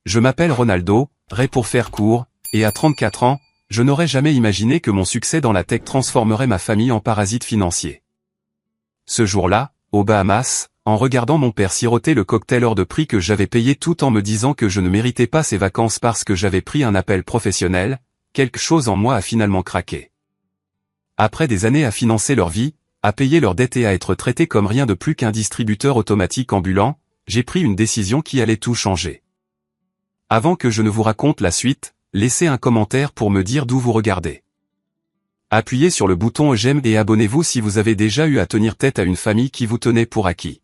Je m'appelle Ronaldo, Ray pour faire court, et à 34 ans, je n'aurais jamais imaginé que mon succès dans la tech transformerait ma famille en parasite financier. Ce jour-là, aux Bahamas, en regardant mon père siroter le cocktail hors de prix que j'avais payé tout en me disant que je ne méritais pas ces vacances parce que j'avais pris un appel professionnel, quelque chose en moi a finalement craqué. Après des années à financer leur vie, à payer leurs dettes et à être traité comme rien de plus qu'un distributeur automatique ambulant, j'ai pris une décision qui allait tout changer. Avant que je ne vous raconte la suite, laissez un commentaire pour me dire d'où vous regardez. Appuyez sur le bouton j'aime et abonnez-vous si vous avez déjà eu à tenir tête à une famille qui vous tenait pour acquis.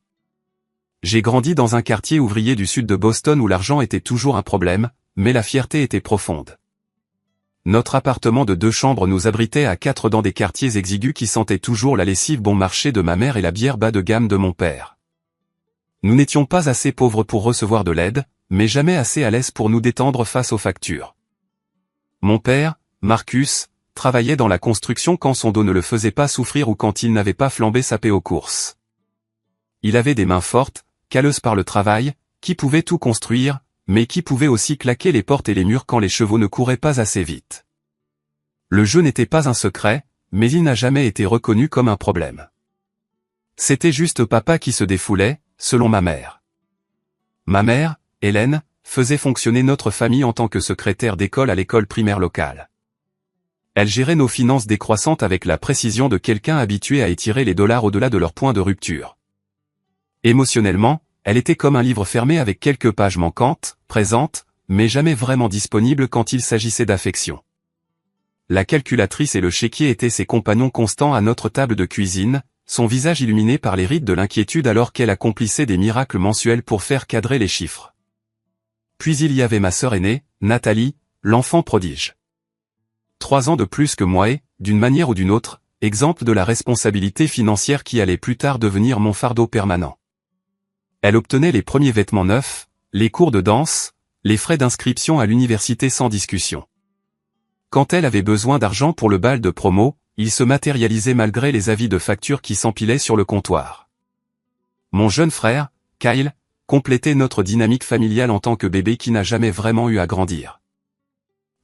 J'ai grandi dans un quartier ouvrier du sud de Boston où l'argent était toujours un problème, mais la fierté était profonde. Notre appartement de 2 chambres nous abritait à 4 dans des quartiers exigus qui sentaient toujours la lessive bon marché de ma mère et la bière bas de gamme de mon père. Nous n'étions pas assez pauvres pour recevoir de l'aide, mais jamais assez à l'aise pour nous détendre face aux factures. Mon père, Marcus, travaillait dans la construction quand son dos ne le faisait pas souffrir ou quand il n'avait pas flambé sa paie aux courses. Il avait des mains fortes, calleuses par le travail, qui pouvaient tout construire, mais qui pouvaient aussi claquer les portes et les murs quand les chevaux ne couraient pas assez vite. Le jeu n'était pas un secret, mais il n'a jamais été reconnu comme un problème. C'était juste papa qui se défoulait, selon ma mère. Ma mère, Hélène, faisait fonctionner notre famille en tant que secrétaire d'école à l'école primaire locale. Elle gérait nos finances décroissantes avec la précision de quelqu'un habitué à étirer les dollars au-delà de leur point de rupture. Émotionnellement, elle était comme un livre fermé avec quelques pages manquantes, présentes, mais jamais vraiment disponibles quand il s'agissait d'affection. La calculatrice et le chéquier étaient ses compagnons constants à notre table de cuisine, son visage illuminé par les rides de l'inquiétude alors qu'elle accomplissait des miracles mensuels pour faire cadrer les chiffres. Puis il y avait ma sœur aînée, Nathalie, l'enfant prodige. 3 ans de plus que moi et, d'une manière ou d'une autre, exemple de la responsabilité financière qui allait plus tard devenir mon fardeau permanent. Elle obtenait les premiers vêtements neufs, les cours de danse, les frais d'inscription à l'université sans discussion. Quand elle avait besoin d'argent pour le bal de promo, il se matérialisait malgré les avis de facture qui s'empilaient sur le comptoir. Mon jeune frère, Kyle, complétait notre dynamique familiale en tant que bébé qui n'a jamais vraiment eu à grandir.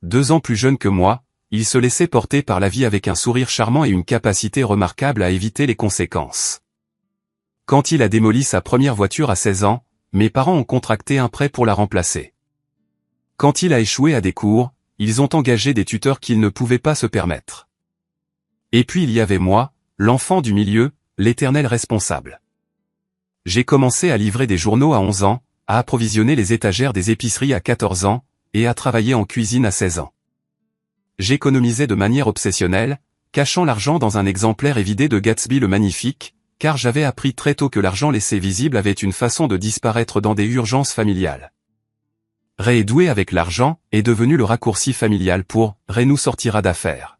2 ans plus jeune que moi, il se laissait porter par la vie avec un sourire charmant et une capacité remarquable à éviter les conséquences. Quand il a démoli sa première voiture à 16 ans, mes parents ont contracté un prêt pour la remplacer. Quand il a échoué à des cours, ils ont engagé des tuteurs qu'ils ne pouvaient pas se permettre. Et puis il y avait moi, l'enfant du milieu, l'éternel responsable. J'ai commencé à livrer des journaux à 11 ans, à approvisionner les étagères des épiceries à 14 ans, et à travailler en cuisine à 16 ans. J'économisais de manière obsessionnelle, cachant l'argent dans un exemplaire évidé de Gatsby le Magnifique, car j'avais appris très tôt que l'argent laissé visible avait une façon de disparaître dans des urgences familiales. Ray est doué avec l'argent, est devenu le raccourci familial pour « Ray nous sortira d'affaires ».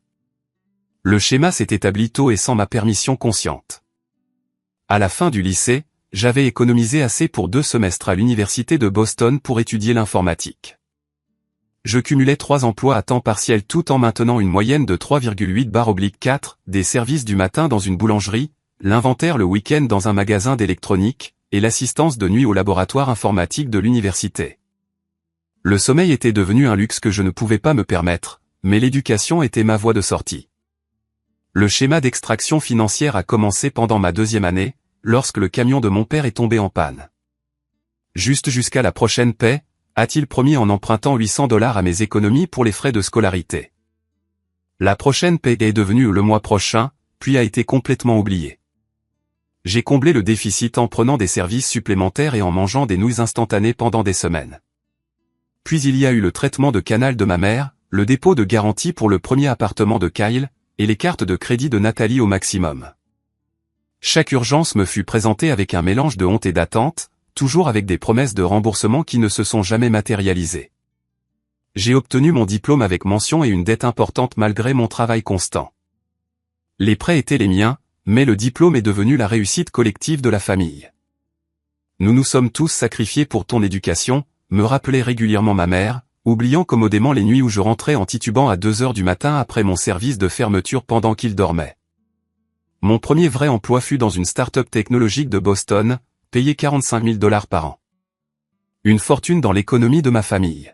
Le schéma s'est établi tôt et sans ma permission consciente. À la fin du lycée, j'avais économisé assez pour 2 semestres à l'université de Boston pour étudier l'informatique. Je cumulais 3 emplois à temps partiel tout en maintenant une moyenne de 3,8/4, des services du matin dans une boulangerie, l'inventaire le week-end dans un magasin d'électronique, et l'assistance de nuit au laboratoire informatique de l'université. Le sommeil était devenu un luxe que je ne pouvais pas me permettre, mais l'éducation était ma voie de sortie. Le schéma d'extraction financière a commencé pendant ma 2e année, lorsque le camion de mon père est tombé en panne. Juste jusqu'à la prochaine paie, a-t-il promis en empruntant $800 à mes économies pour les frais de scolarité. La prochaine paie est devenue le mois prochain, puis a été complètement oubliée. J'ai comblé le déficit en prenant des services supplémentaires et en mangeant des nouilles instantanées pendant des semaines. Puis il y a eu le traitement de canal de ma mère, le dépôt de garantie pour le premier appartement de Kyle, et les cartes de crédit de Nathalie au maximum. Chaque urgence me fut présentée avec un mélange de honte et d'attente, toujours avec des promesses de remboursement qui ne se sont jamais matérialisées. J'ai obtenu mon diplôme avec mention et une dette importante malgré mon travail constant. Les prêts étaient les miens, mais le diplôme est devenu la réussite collective de la famille. Nous nous sommes tous sacrifiés pour ton éducation, me rappelait régulièrement ma mère, oubliant commodément les nuits où je rentrais en titubant à 2 heures du matin après mon service de fermeture pendant qu'il dormait. Mon premier vrai emploi fut dans une start-up technologique de Boston, payé $45 000 par an. Une fortune dans l'économie de ma famille.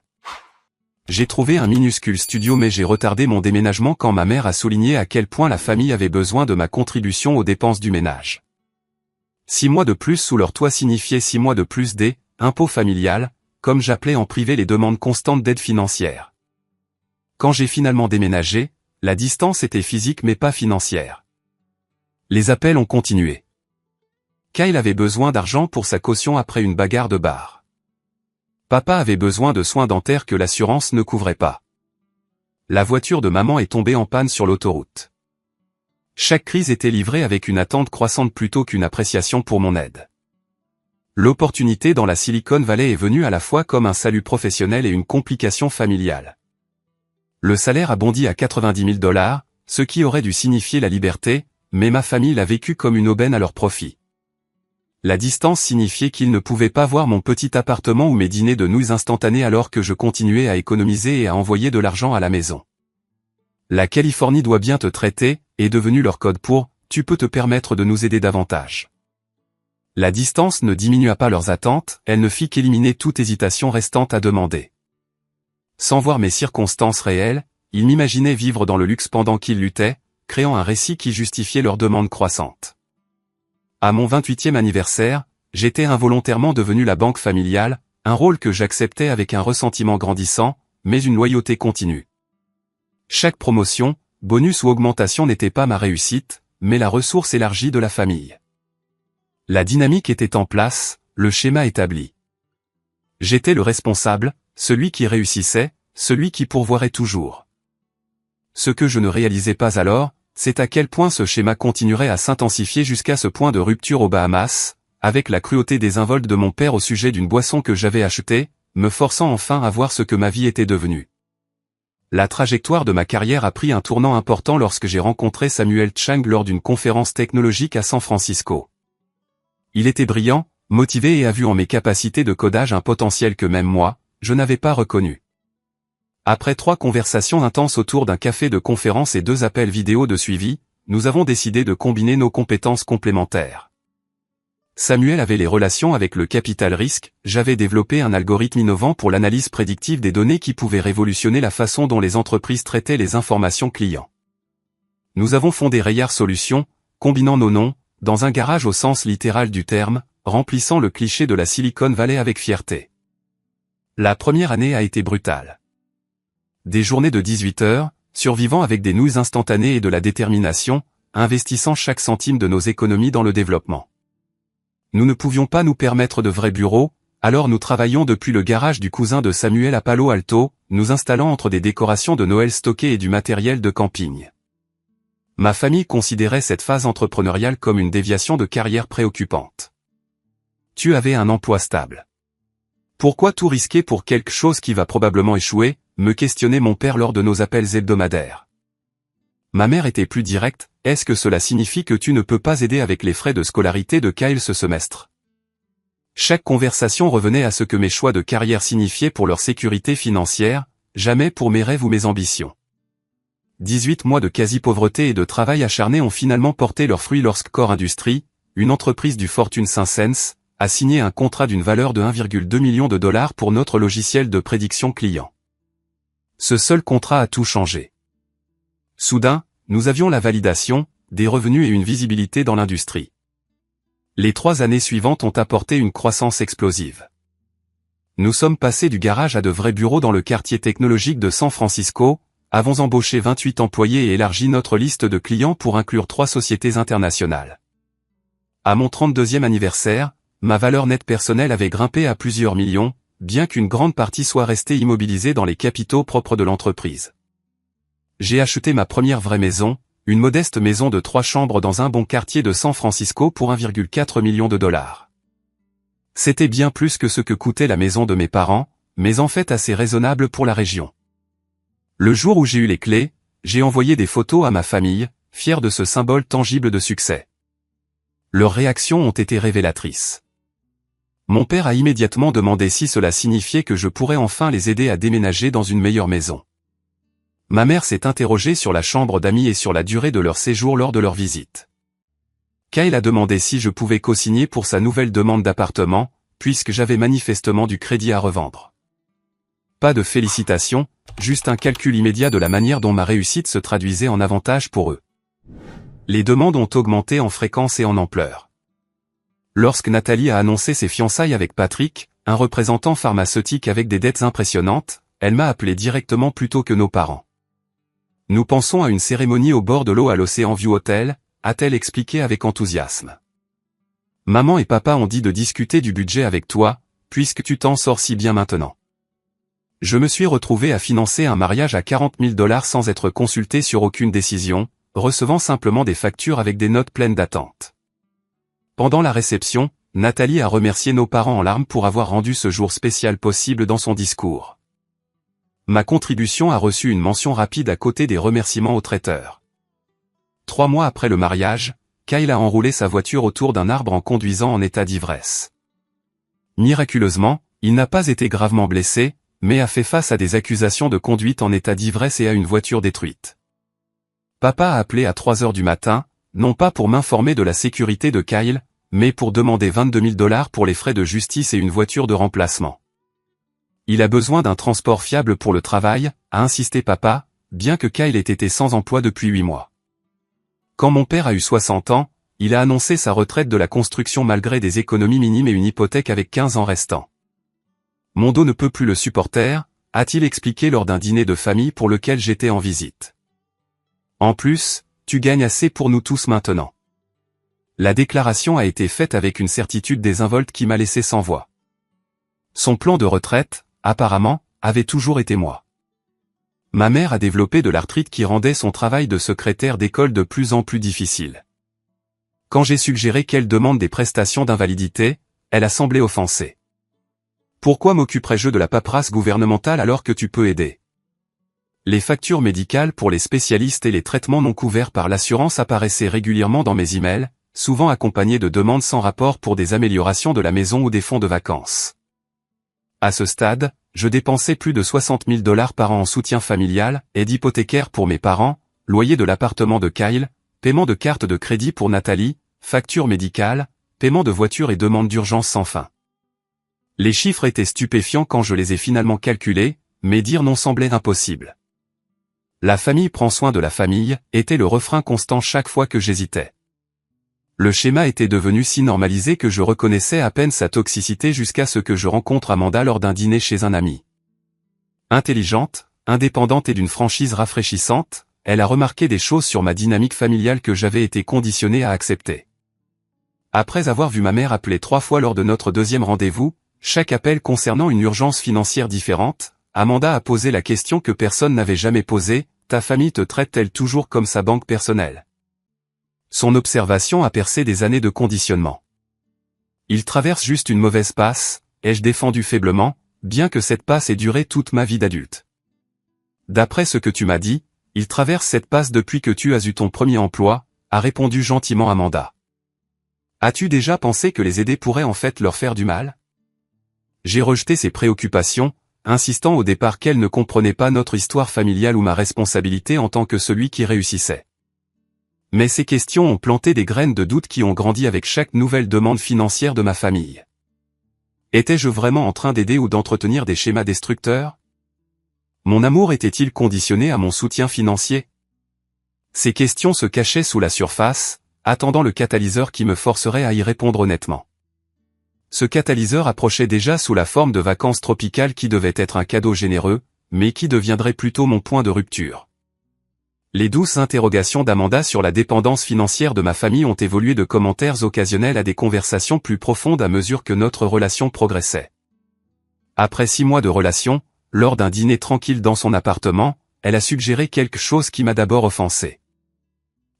J'ai trouvé un minuscule studio mais j'ai retardé mon déménagement quand ma mère a souligné à quel point la famille avait besoin de ma contribution aux dépenses du ménage. 6 mois de plus sous leur toit signifiait 6 mois de plus impôts familiales, comme j'appelais en privé les demandes constantes d'aide financière. Quand j'ai finalement déménagé, la distance était physique mais pas financière. Les appels ont continué. Kyle avait besoin d'argent pour sa caution après une bagarre de bar. Papa avait besoin de soins dentaires que l'assurance ne couvrait pas. La voiture de maman est tombée en panne sur l'autoroute. Chaque crise était livrée avec une attente croissante plutôt qu'une appréciation pour mon aide. L'opportunité dans la Silicon Valley est venue à la fois comme un salut professionnel et une complication familiale. Le salaire a bondi à 90 000 $, ce qui aurait dû signifier la liberté, mais ma famille l'a vécu comme une aubaine à leur profit. La distance signifiait qu'ils ne pouvaient pas voir mon petit appartement ou mes dîners de nouilles instantanées alors que je continuais à économiser et à envoyer de l'argent à la maison. La Californie doit bien te traiter, est devenu leur code pour « tu peux te permettre de nous aider davantage ». La distance ne diminua pas leurs attentes, elle ne fit qu'éliminer toute hésitation restante à demander. Sans voir mes circonstances réelles, ils m'imaginaient vivre dans le luxe pendant qu'ils luttaient, créant un récit qui justifiait leur demande croissante. À mon 28e anniversaire, j'étais involontairement devenu la banque familiale, un rôle que j'acceptais avec un ressentiment grandissant, mais une loyauté continue. Chaque promotion, bonus ou augmentation n'était pas ma réussite, mais la ressource élargie de la famille. La dynamique était en place, le schéma établi. J'étais le responsable, celui qui réussissait, celui qui pourvoirait toujours. Ce que je ne réalisais pas alors, c'est à quel point ce schéma continuerait à s'intensifier jusqu'à ce point de rupture aux Bahamas, avec la cruauté désinvolte de mon père au sujet d'une boisson que j'avais achetée, me forçant enfin à voir ce que ma vie était devenue. La trajectoire de ma carrière a pris un tournant important lorsque j'ai rencontré Samuel Chang lors d'une conférence technologique à San Francisco. Il était brillant, motivé et a vu en mes capacités de codage un potentiel que même moi, je n'avais pas reconnu. Après 3 conversations intenses autour d'un café de conférence et 2 appels vidéo de suivi, nous avons décidé de combiner nos compétences complémentaires. Samuel avait les relations avec le capital risque, j'avais développé un algorithme innovant pour l'analyse prédictive des données qui pouvait révolutionner la façon dont les entreprises traitaient les informations clients. Nous avons fondé Rayar Solutions, combinant nos noms, dans un garage au sens littéral du terme, remplissant le cliché de la Silicon Valley avec fierté. La première année a été brutale. Des journées de 18 heures, survivant avec des nouilles instantanées et de la détermination, investissant chaque centime de nos économies dans le développement. Nous ne pouvions pas nous permettre de vrais bureaux, alors nous travaillions depuis le garage du cousin de Samuel à Palo Alto, nous installant entre des décorations de Noël stockées et du matériel de camping. Ma famille considérait cette phase entrepreneuriale comme une déviation de carrière préoccupante. Tu avais un emploi stable. Pourquoi tout risquer pour quelque chose qui va probablement échouer, me questionnait mon père lors de nos appels hebdomadaires. Ma mère était plus directe, est-ce que cela signifie que tu ne peux pas aider avec les frais de scolarité de Kyle ce semestre? Chaque conversation revenait à ce que mes choix de carrière signifiaient pour leur sécurité financière, jamais pour mes rêves ou mes ambitions. 18 mois de quasi-pauvreté et de travail acharné ont finalement porté leurs fruits lorsque Core Industries, une entreprise du Fortune 500, a signé un contrat d'une valeur de 1,2 million de dollars pour notre logiciel de prédiction client. Ce seul contrat a tout changé. Soudain, nous avions la validation, des revenus et une visibilité dans l'industrie. Les 3 années suivantes ont apporté une croissance explosive. Nous sommes passés du garage à de vrais bureaux dans le quartier technologique de San Francisco, avons embauché 28 employés et élargi notre liste de clients pour inclure 3 sociétés internationales. À mon 32e anniversaire, ma valeur nette personnelle avait grimpé à plusieurs millions, bien qu'une grande partie soit restée immobilisée dans les capitaux propres de l'entreprise. J'ai acheté ma première vraie maison, une modeste maison de 3 chambres dans un bon quartier de San Francisco pour 1,4 million de dollars. C'était bien plus que ce que coûtait la maison de mes parents, mais en fait assez raisonnable pour la région. Le jour où j'ai eu les clés, j'ai envoyé des photos à ma famille, fier de ce symbole tangible de succès. Leurs réactions ont été révélatrices. Mon père a immédiatement demandé si cela signifiait que je pourrais enfin les aider à déménager dans une meilleure maison. Ma mère s'est interrogée sur la chambre d'amis et sur la durée de leur séjour lors de leur visite. Kyle a demandé si je pouvais co-signer pour sa nouvelle demande d'appartement, puisque j'avais manifestement du crédit à revendre. Pas de félicitations, juste un calcul immédiat de la manière dont ma réussite se traduisait en avantage pour eux. Les demandes ont augmenté en fréquence et en ampleur. Lorsque Nathalie a annoncé ses fiançailles avec Patrick, un représentant pharmaceutique avec des dettes impressionnantes, elle m'a appelé directement plutôt que nos parents. Nous pensons à une cérémonie au bord de l'eau à l'Ocean View Hotel, a-t-elle expliqué avec enthousiasme. Maman et papa ont dit de discuter du budget avec toi, puisque tu t'en sors si bien maintenant. Je me suis retrouvé à financer un mariage à 40 000 $ sans être consulté sur aucune décision, recevant simplement des factures avec des notes pleines d'attente. Pendant la réception, Nathalie a remercié nos parents en larmes pour avoir rendu ce jour spécial possible dans son discours. Ma contribution a reçu une mention rapide à côté des remerciements au traiteur. 3 mois après le mariage, Kyle a enroulé sa voiture autour d'un arbre en conduisant en état d'ivresse. Miraculeusement, il n'a pas été gravement blessé, mais a fait face à des accusations de conduite en état d'ivresse et à une voiture détruite. Papa a appelé à 3 heures du matin, non pas pour m'informer de la sécurité de Kyle, mais pour demander 22 000 $ pour les frais de justice et une voiture de remplacement. Il a besoin d'un transport fiable pour le travail, a insisté papa, bien que Kyle ait été sans emploi depuis 8 mois. Quand mon père a eu 60 ans, il a annoncé sa retraite de la construction malgré des économies minimes et une hypothèque avec 15 ans restants. Mon dos ne peut plus le supporter, a-t-il expliqué lors d'un dîner de famille pour lequel j'étais en visite. En plus, tu gagnes assez pour nous tous maintenant. La déclaration a été faite avec une certitude désinvolte qui m'a laissé sans voix. Son plan de retraite, apparemment, avait toujours été moi. Ma mère a développé de l'arthrite qui rendait son travail de secrétaire d'école de plus en plus difficile. Quand j'ai suggéré qu'elle demande des prestations d'invalidité, elle a semblé offensée. Pourquoi m'occuperais-je de la paperasse gouvernementale alors que tu peux aider? Les factures médicales pour les spécialistes et les traitements non couverts par l'assurance apparaissaient régulièrement dans mes emails, souvent accompagnés de demandes sans rapport pour des améliorations de la maison ou des fonds de vacances. À ce stade, je dépensais plus de 60 000 $ par an en soutien familial, aide hypothécaire pour mes parents, loyer de l'appartement de Kyle, paiement de carte de crédit pour Nathalie, facture médicale, paiement de voiture et demande d'urgence sans fin. Les chiffres étaient stupéfiants quand je les ai finalement calculés, mais dire non semblait impossible. La famille prend soin de la famille, était le refrain constant chaque fois que j'hésitais. Le schéma était devenu si normalisé que je reconnaissais à peine sa toxicité jusqu'à ce que je rencontre Amanda lors d'un dîner chez un ami. Intelligente, indépendante et d'une franchise rafraîchissante, elle a remarqué des choses sur ma dynamique familiale que j'avais été conditionné à accepter. Après avoir vu ma mère appeler 3 fois lors de notre 2e rendez-vous, chaque appel concernant une urgence financière différente, Amanda a posé la question que personne n'avait jamais posée, ta famille te traite-t-elle toujours comme sa banque personnelle? Son observation a percé des années de conditionnement. Il traverse juste une mauvaise passe, ai-je défendu faiblement, bien que cette passe ait duré toute ma vie d'adulte. D'après ce que tu m'as dit, il traverse cette passe depuis que tu as eu ton premier emploi, a répondu gentiment Amanda. As-tu déjà pensé que les aider pourrait en fait leur faire du mal? J'ai rejeté ses préoccupations, insistant au départ qu'elle ne comprenait pas notre histoire familiale ou ma responsabilité en tant que celui qui réussissait. Mais ces questions ont planté des graines de doute qui ont grandi avec chaque nouvelle demande financière de ma famille. Étais-je vraiment en train d'aider ou d'entretenir des schémas destructeurs? Mon amour était-il conditionné à mon soutien financier? Ces questions se cachaient sous la surface, attendant le catalyseur qui me forcerait à y répondre honnêtement. Ce catalyseur approchait déjà sous la forme de vacances tropicales qui devaient être un cadeau généreux, mais qui deviendrait plutôt mon point de rupture. Les douces interrogations d'Amanda sur la dépendance financière de ma famille ont évolué de commentaires occasionnels à des conversations plus profondes à mesure que notre relation progressait. Après 6 mois de relation, lors d'un dîner tranquille dans son appartement, elle a suggéré quelque chose qui m'a d'abord offensé.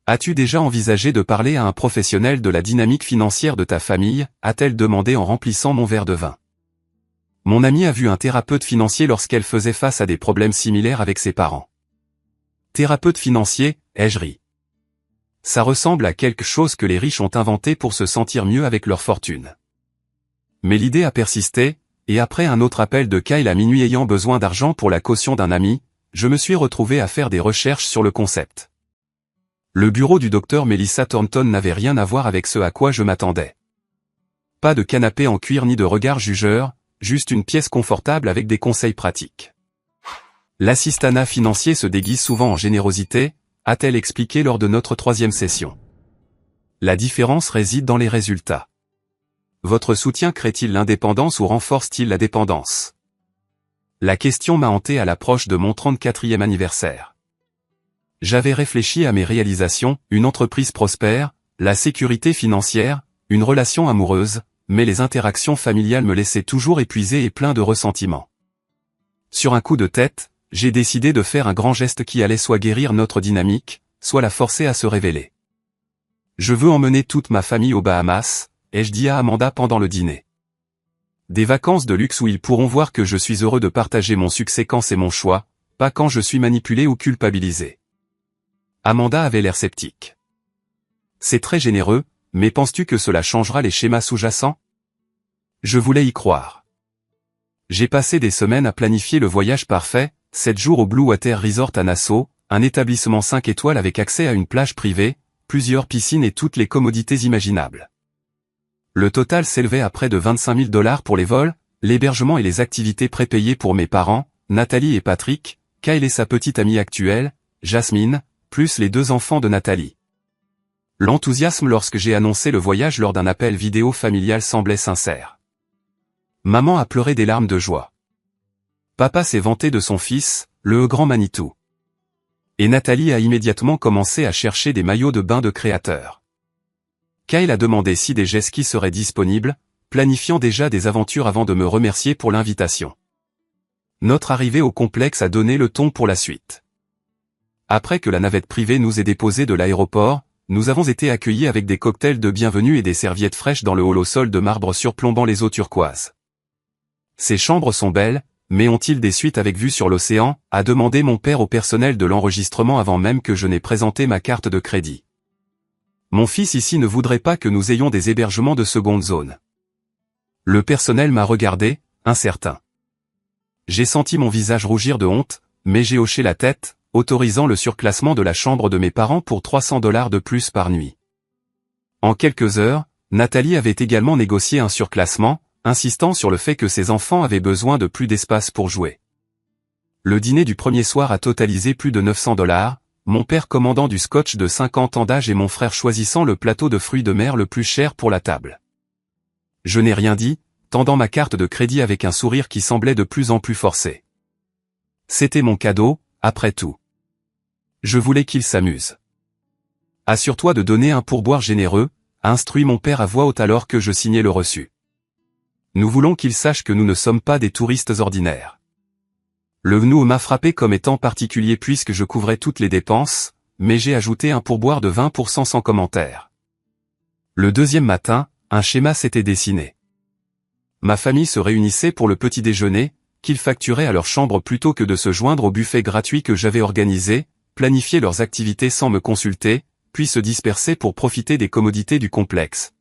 As-tu déjà envisagé de parler à un professionnel de la dynamique financière de ta famille, a-t-elle demandé en remplissant mon verre de vin. Mon amie a vu un thérapeute financier lorsqu'elle faisait face à des problèmes similaires avec ses parents. Thérapeute financier, ai-je ri. Ça ressemble à quelque chose que les riches ont inventé pour se sentir mieux avec leur fortune. Mais l'idée a persisté, et après un autre appel de Kyle à minuit ayant besoin d'argent pour la caution d'un ami, je me suis retrouvé à faire des recherches sur le concept. Le bureau du docteur Melissa Thornton n'avait rien à voir avec ce à quoi je m'attendais. Pas de canapé en cuir ni de regard jugeur, juste une pièce confortable avec des conseils pratiques. L'assistanat financier se déguise souvent en générosité, a-t-elle expliqué lors de notre 3e session. La différence réside dans les résultats. Votre soutien crée-t-il l'indépendance ou renforce-t-il la dépendance? La question m'a hanté à l'approche de mon 34e anniversaire. J'avais réfléchi à mes réalisations, une entreprise prospère, la sécurité financière, une relation amoureuse, mais les interactions familiales me laissaient toujours épuisé et plein de ressentiment. Sur un coup de tête, j'ai décidé de faire un grand geste qui allait soit guérir notre dynamique, soit la forcer à se révéler. Je veux emmener toute ma famille aux Bahamas, ai-je dit à Amanda pendant le dîner. Des vacances de luxe où ils pourront voir que je suis heureux de partager mon succès quand c'est mon choix, pas quand je suis manipulé ou culpabilisé. Amanda avait l'air sceptique. C'est très généreux, mais penses-tu que cela changera les schémas sous-jacents? Je voulais y croire. J'ai passé des semaines à planifier le voyage parfait, 7 jours au Blue Water Resort à Nassau, un établissement 5 étoiles avec accès à une plage privée, plusieurs piscines et toutes les commodités imaginables. Le total s'élevait à près de 25 000 $ pour les vols, l'hébergement et les activités prépayées pour mes parents, Nathalie et Patrick, Kyle et sa petite amie actuelle, Jasmine, plus les 2 enfants de Nathalie. L'enthousiasme lorsque j'ai annoncé le voyage lors d'un appel vidéo familial semblait sincère. Maman a pleuré des larmes de joie. Papa s'est vanté de son fils, le grand Manitou. Et Nathalie a immédiatement commencé à chercher des maillots de bain de créateurs. Kyle a demandé si des jet skis seraient disponibles, planifiant déjà des aventures avant de me remercier pour l'invitation. Notre arrivée au complexe a donné le ton pour la suite. Après que la navette privée nous ait déposés de l'aéroport, nous avons été accueillis avec des cocktails de bienvenue et des serviettes fraîches dans le hall au sol de marbre surplombant les eaux turquoises. Ces chambres sont belles, mais ont-ils des suites avec vue sur l'océan, a demandé mon père au personnel de l'enregistrement avant même que je n'ai présenté ma carte de crédit. Mon fils ici ne voudrait pas que nous ayons des hébergements de seconde zone. Le personnel m'a regardé, incertain. J'ai senti mon visage rougir de honte, mais j'ai hoché la tête, autorisant le surclassement de la chambre de mes parents pour 300 $ de plus par nuit. En quelques heures, Nathalie avait également négocié un surclassement, insistant sur le fait que ses enfants avaient besoin de plus d'espace pour jouer. Le dîner du premier soir a totalisé plus de 900 $, mon père commandant du scotch de 50 ans d'âge et mon frère choisissant le plateau de fruits de mer le plus cher pour la table. Je n'ai rien dit, tendant ma carte de crédit avec un sourire qui semblait de plus en plus forcé. C'était mon cadeau, après tout. Je voulais qu'il s'amuse. Assure-toi de donner un pourboire généreux, a instruit mon père à voix haute alors que je signais le reçu. Nous voulons qu'il sache que nous ne sommes pas des touristes ordinaires. Le nous m'a frappé comme étant particulier puisque je couvrais toutes les dépenses, mais j'ai ajouté un pourboire de 20% sans commentaire. Le deuxième matin, un schéma s'était dessiné. Ma famille se réunissait pour le petit déjeuner, qu'ils facturaient à leur chambre plutôt que de se joindre au buffet gratuit que j'avais organisé, planifier leurs activités sans me consulter, puis se disperser pour profiter des commodités du complexe.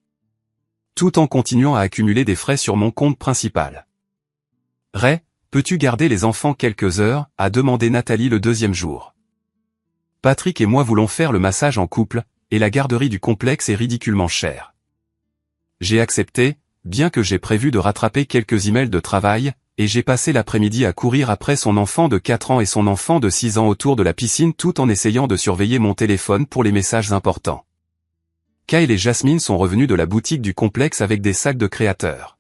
Tout en continuant à accumuler des frais sur mon compte principal. Ray, peux-tu garder les enfants quelques heures, a demandé Nathalie le deuxième jour. Patrick et moi voulons faire le massage en couple, et la garderie du complexe est ridiculement chère. J'ai accepté, bien que j'ai prévu de rattraper quelques emails de travail, et j'ai passé l'après-midi à courir après son enfant de 4 ans et son enfant de 6 ans autour de la piscine tout en essayant de surveiller mon téléphone pour les messages importants. Kyle et Jasmine sont revenus de la boutique du complexe avec des sacs de créateurs.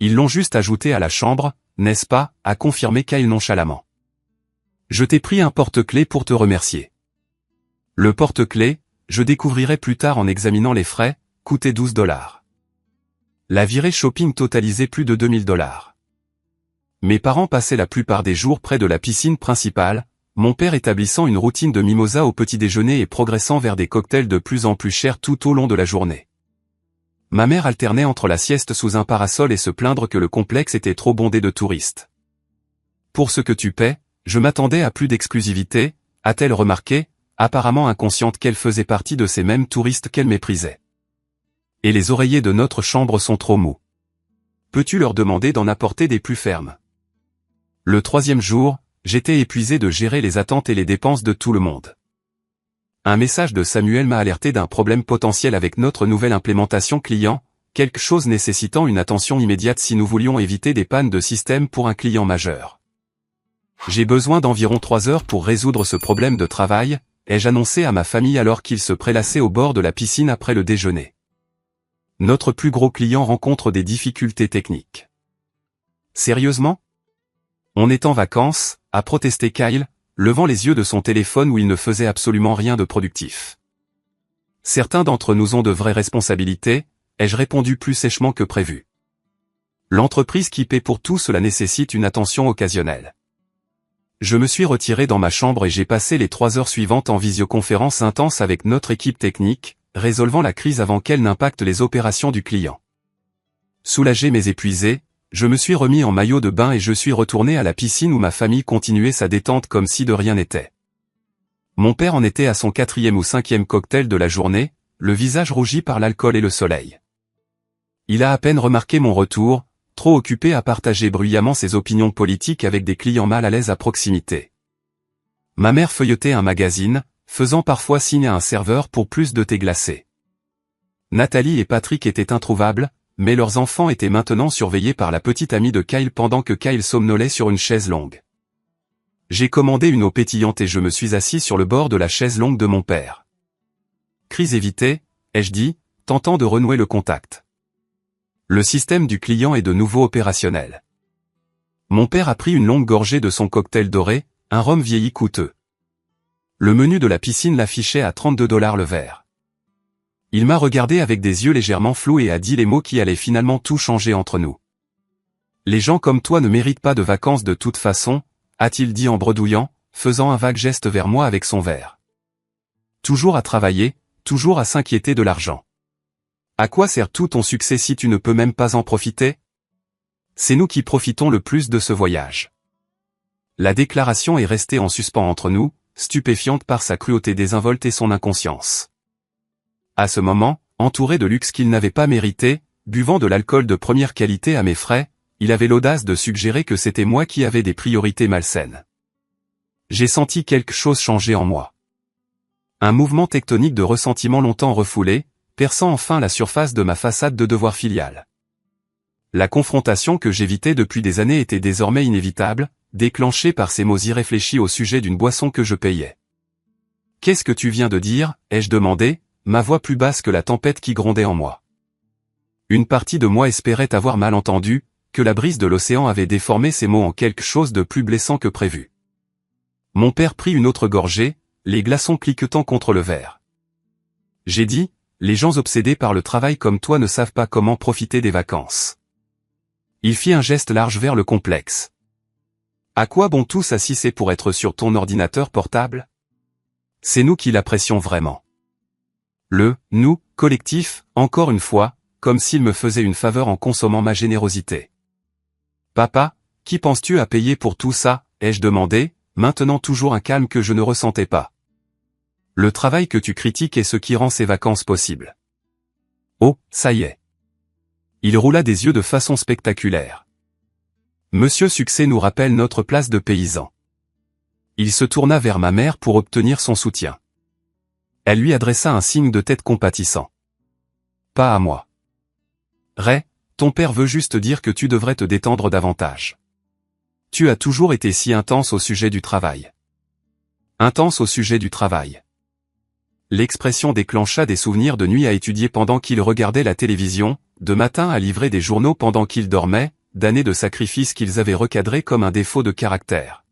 Ils l'ont juste ajouté à la chambre, n'est-ce pas, a confirmé Kyle nonchalamment. Je t'ai pris un porte-clés pour te remercier. Le porte-clés, je découvrirai plus tard en examinant les frais, coûtait 12 $. La virée shopping totalisait plus de 2000 $. Mes parents passaient la plupart des jours près de la piscine principale, mon père établissant une routine de mimosa au petit déjeuner et progressant vers des cocktails de plus en plus chers tout au long de la journée. Ma mère alternait entre la sieste sous un parasol et se plaindre que le complexe était trop bondé de touristes. Pour ce que tu paies, je m'attendais à plus d'exclusivité, a-t-elle remarqué, apparemment inconsciente qu'elle faisait partie de ces mêmes touristes qu'elle méprisait. Et les oreillers de notre chambre sont trop mous. Peux-tu leur demander d'en apporter des plus fermes? Le troisième jour, j'étais épuisé de gérer les attentes et les dépenses de tout le monde. Un message de Samuel m'a alerté d'un problème potentiel avec notre nouvelle implémentation client, quelque chose nécessitant une attention immédiate si nous voulions éviter des pannes de système pour un client majeur. J'ai besoin d'environ 3 heures pour résoudre ce problème de travail, ai-je annoncé à ma famille alors qu'ils se prélassaient au bord de la piscine après le déjeuner. Notre plus gros client rencontre des difficultés techniques. Sérieusement? On est en vacances, a protesté Kyle, levant les yeux de son téléphone où il ne faisait absolument rien de productif. Certains d'entre nous ont de vraies responsabilités, ai-je répondu plus sèchement que prévu. L'entreprise qui paie pour tout cela nécessite une attention occasionnelle. Je me suis retiré dans ma chambre et j'ai passé les 3 heures suivantes en visioconférence intense avec notre équipe technique, résolvant la crise avant qu'elle n'impacte les opérations du client. Soulagé mais épuisé, je me suis remis en maillot de bain et je suis retourné à la piscine où ma famille continuait sa détente comme si de rien n'était. Mon père en était à son 4e ou 5e cocktail de la journée, le visage rougi par l'alcool et le soleil. Il a à peine remarqué mon retour, trop occupé à partager bruyamment ses opinions politiques avec des clients mal à l'aise à proximité. Ma mère feuilletait un magazine, faisant parfois signe à un serveur pour plus de thé glacé. Nathalie et Patrick étaient introuvables, mais leurs enfants étaient maintenant surveillés par la petite amie de Kyle pendant que Kyle somnolait sur une chaise longue. J'ai commandé une eau pétillante et je me suis assis sur le bord de la chaise longue de mon père. Crise évitée, ai-je dit, tentant de renouer le contact. Le système du client est de nouveau opérationnel. Mon père a pris une longue gorgée de son cocktail doré, un rhum vieilli coûteux. Le menu de la piscine l'affichait à 32 $ le verre. Il m'a regardé avec des yeux légèrement flous et a dit les mots qui allaient finalement tout changer entre nous. Les gens comme toi ne méritent pas de vacances de toute façon, a-t-il dit en bredouillant, faisant un vague geste vers moi avec son verre. Toujours à travailler, toujours à s'inquiéter de l'argent. À quoi sert tout ton succès si tu ne peux même pas en profiter? C'est nous qui profitons le plus de ce voyage. La déclaration est restée en suspens entre nous, stupéfiante par sa cruauté désinvolte et son inconscience. À ce moment, entouré de luxe qu'il n'avait pas mérité, buvant de l'alcool de première qualité à mes frais, il avait l'audace de suggérer que c'était moi qui avais des priorités malsaines. J'ai senti quelque chose changer en moi. Un mouvement tectonique de ressentiment longtemps refoulé, perçant enfin la surface de ma façade de devoir filial. La confrontation que j'évitais depuis des années était désormais inévitable, déclenchée par ces mots irréfléchis au sujet d'une boisson que je payais. « Qu'est-ce que tu viens de dire ?» ai-je demandé, ma voix plus basse que la tempête qui grondait en moi. Une partie de moi espérait avoir mal entendu, que la brise de l'océan avait déformé ces mots en quelque chose de plus blessant que prévu. Mon père prit une autre gorgée, les glaçons cliquetant contre le verre. J'ai dit, les gens obsédés par le travail comme toi ne savent pas comment profiter des vacances. Il fit un geste large vers le complexe. À quoi bon tout ça si c'est pour être sur ton ordinateur portable? C'est nous qui l'apprécions vraiment. Le « nous » collectif, encore une fois, comme s'il me faisait une faveur en consommant ma générosité. Papa, qui penses-tu à payer pour tout ça, ai-je demandé, maintenant toujours un calme que je ne ressentais pas. Le travail que tu critiques est ce qui rend ces vacances possibles. Oh, ça y est. Il roula des yeux de façon spectaculaire. Monsieur Succès nous rappelle notre place de paysan. Il se tourna vers ma mère pour obtenir son soutien. Elle lui adressa un signe de tête compatissant. Pas à moi. Ray, ton père veut juste dire que tu devrais te détendre davantage. Tu as toujours été si intense au sujet du travail. Intense au sujet du travail. L'expression déclencha des souvenirs de nuit à étudier pendant qu'il regardait la télévision, de matin à livrer des journaux pendant qu'il dormait, d'années de sacrifices qu'ils avaient recadrés comme un défaut de caractère.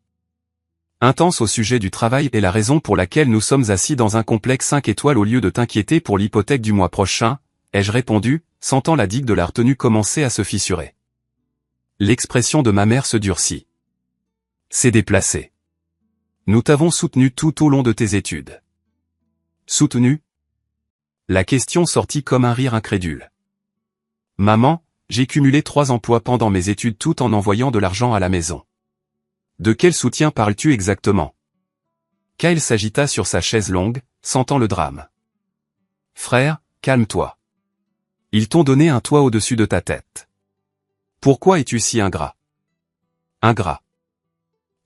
Intense au sujet du travail est la raison pour laquelle nous sommes assis dans un complexe 5 étoiles au lieu de t'inquiéter pour l'hypothèque du mois prochain, ai-je répondu, sentant la digue de la retenue commencer à se fissurer. L'expression de ma mère se durcit. C'est déplacé. Nous t'avons soutenu tout au long de tes études. Soutenu? La question sortit comme un rire incrédule. Maman, j'ai cumulé 3 emplois pendant mes études tout en envoyant de l'argent à la maison. De quel soutien parles-tu exactement? Kyle s'agita sur sa chaise longue, sentant le drame. Frère, calme-toi. Ils t'ont donné un toit au-dessus de ta tête. Pourquoi es-tu si ingrat? Ingrat.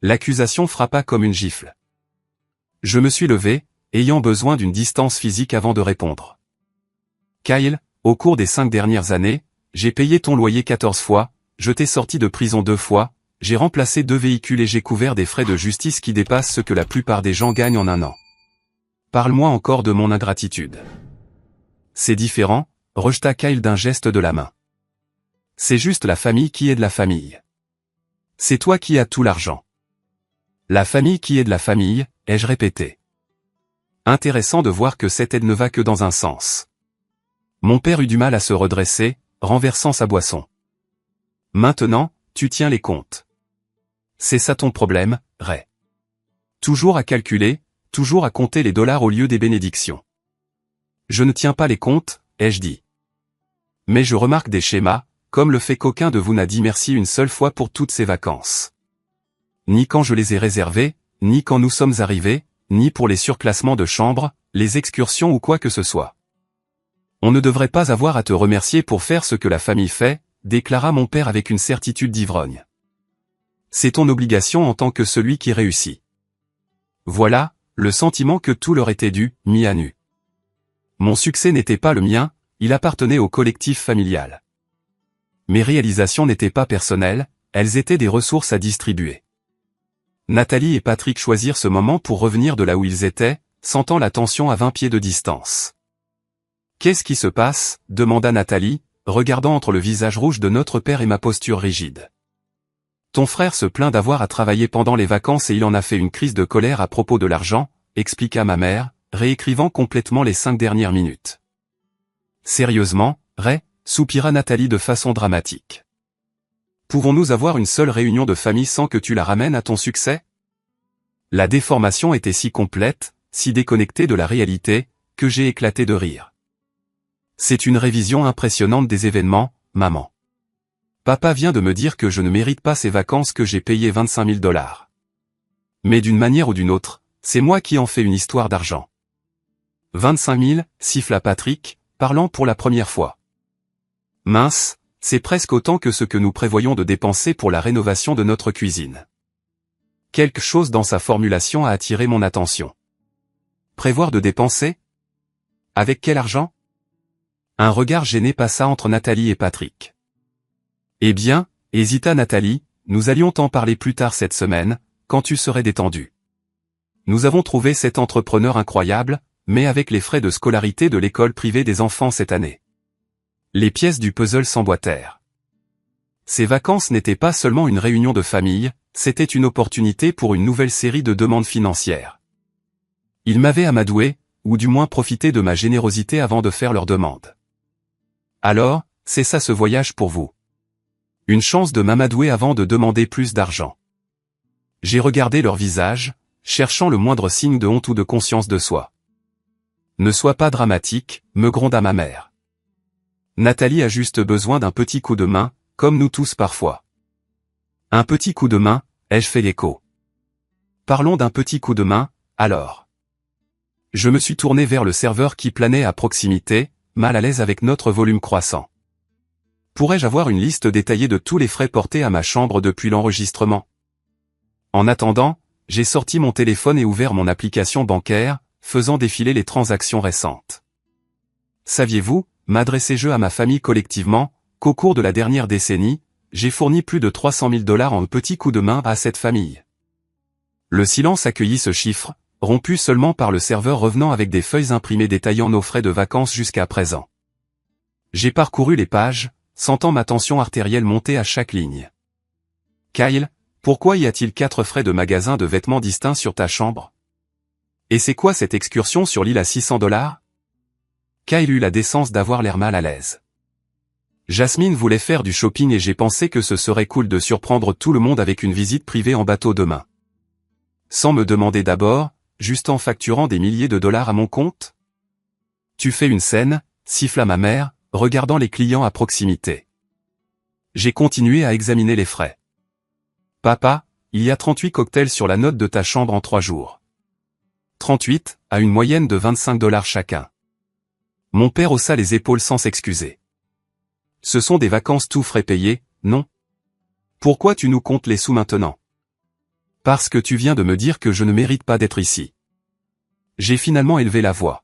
L'accusation frappa comme une gifle. Je me suis levé, ayant besoin d'une distance physique avant de répondre. Kyle, au cours des 5 dernières années, j'ai payé ton loyer 14 fois, je t'ai sorti de prison 2 fois, j'ai remplacé 2 véhicules et j'ai couvert des frais de justice qui dépassent ce que la plupart des gens gagnent en un an. Parle-moi encore de mon ingratitude. C'est différent, rejeta Kyle d'un geste de la main. C'est juste la famille qui est de la famille. C'est toi qui as tout l'argent. La famille qui est de la famille, ai-je répété. Intéressant de voir que cette aide ne va que dans un sens. Mon père eut du mal à se redresser, renversant sa boisson. Maintenant, tu tiens les comptes. C'est ça ton problème, Ray. Toujours à calculer, toujours à compter les dollars au lieu des bénédictions. Je ne tiens pas les comptes, ai-je dit. Mais je remarque des schémas, comme le fait qu'aucun de vous n'a dit merci une seule fois pour toutes ces vacances. Ni quand je les ai réservées, ni quand nous sommes arrivés, ni pour les surclassements de chambres, les excursions ou quoi que ce soit. On ne devrait pas avoir à te remercier pour faire ce que la famille fait, déclara mon père avec une certitude d'ivrogne. C'est ton obligation en tant que celui qui réussit. Voilà, le sentiment que tout leur était dû, mis à nu. Mon succès n'était pas le mien, il appartenait au collectif familial. Mes réalisations n'étaient pas personnelles, elles étaient des ressources à distribuer. Nathalie et Patrick choisirent ce moment pour revenir de là où ils étaient, sentant la tension à 20 pieds de distance. « Qu'est-ce qui se passe ?» demanda Nathalie, regardant entre le visage rouge de notre père et ma posture rigide. « Ton frère se plaint d'avoir à travailler pendant les vacances et il en a fait une crise de colère à propos de l'argent, » expliqua ma mère, réécrivant complètement les 5 dernières minutes. « Sérieusement, Ray ?» soupira Nathalie de façon dramatique. Pouvons-nous avoir une seule réunion de famille sans que tu la ramènes à ton succès? La déformation était si complète, si déconnectée de la réalité, que j'ai éclaté de rire. C'est une révision impressionnante des événements, maman. Papa vient de me dire que je ne mérite pas ces vacances que j'ai payées 25 000 $. Mais d'une manière ou d'une autre, c'est moi qui en fais une histoire d'argent. 25 000, siffla Patrick, parlant pour la première fois. Mince, c'est presque autant que ce que nous prévoyons de dépenser pour la rénovation de notre cuisine. Quelque chose dans sa formulation a attiré mon attention. Prévoir de dépenser? Avec quel argent? Un regard gêné passa entre Nathalie et Patrick. Eh bien, hésita Nathalie, nous allions t'en parler plus tard cette semaine, quand tu serais détendu. Nous avons trouvé cet entrepreneur incroyable, mais avec les frais de scolarité de l'école privée des enfants cette année. Les pièces du puzzle s'emboîtèrent. Ces vacances n'étaient pas seulement une réunion de famille, c'était une opportunité pour une nouvelle série de demandes financières. Ils m'avaient amadoué, ou du moins profité de ma générosité avant de faire leurs demandes. Alors, c'est ça ce voyage pour vous. Une chance de m'amadouer avant de demander plus d'argent. J'ai regardé leur visage, cherchant le moindre signe de honte ou de conscience de soi. Ne sois pas dramatique, me gronda ma mère. Nathalie a juste besoin d'un petit coup de main, comme nous tous parfois. Un petit coup de main, ai-je fait l'écho. Parlons d'un petit coup de main, alors. Je me suis tourné vers le serveur qui planait à proximité, mal à l'aise avec notre volume croissant. Pourrais-je avoir une liste détaillée de tous les frais portés à ma chambre depuis l'enregistrement? En attendant, j'ai sorti mon téléphone et ouvert mon application bancaire, faisant défiler les transactions récentes. Saviez-vous, m'adressai-je à ma famille collectivement, qu'au cours de la dernière décennie, j'ai fourni plus de 300 000 $ en petits coups de main à cette famille. Le silence accueillit ce chiffre, rompu seulement par le serveur revenant avec des feuilles imprimées détaillant nos frais de vacances jusqu'à présent. J'ai parcouru les pages, sentant ma tension artérielle monter à chaque ligne. Kyle, pourquoi y a-t-il 4 frais de magasin de vêtements distincts sur ta chambre? Et c'est quoi cette excursion sur l'île à 600 $? Kyle eut la décence d'avoir l'air mal à l'aise. Jasmine voulait faire du shopping et j'ai pensé que ce serait cool de surprendre tout le monde avec une visite privée en bateau demain. Sans me demander d'abord, juste en facturant des milliers de dollars à mon compte? Tu fais une scène, siffla ma mère, regardant les clients à proximité. J'ai continué à examiner les frais. Papa, il y a 38 cocktails sur la note de ta chambre en 3 jours. 38, à une moyenne de 25 $ chacun. Mon père haussa les épaules sans s'excuser. Ce sont des vacances tout frais payés, non? Pourquoi tu nous comptes les sous maintenant? Parce que tu viens de me dire que je ne mérite pas d'être ici. J'ai finalement élevé la voix.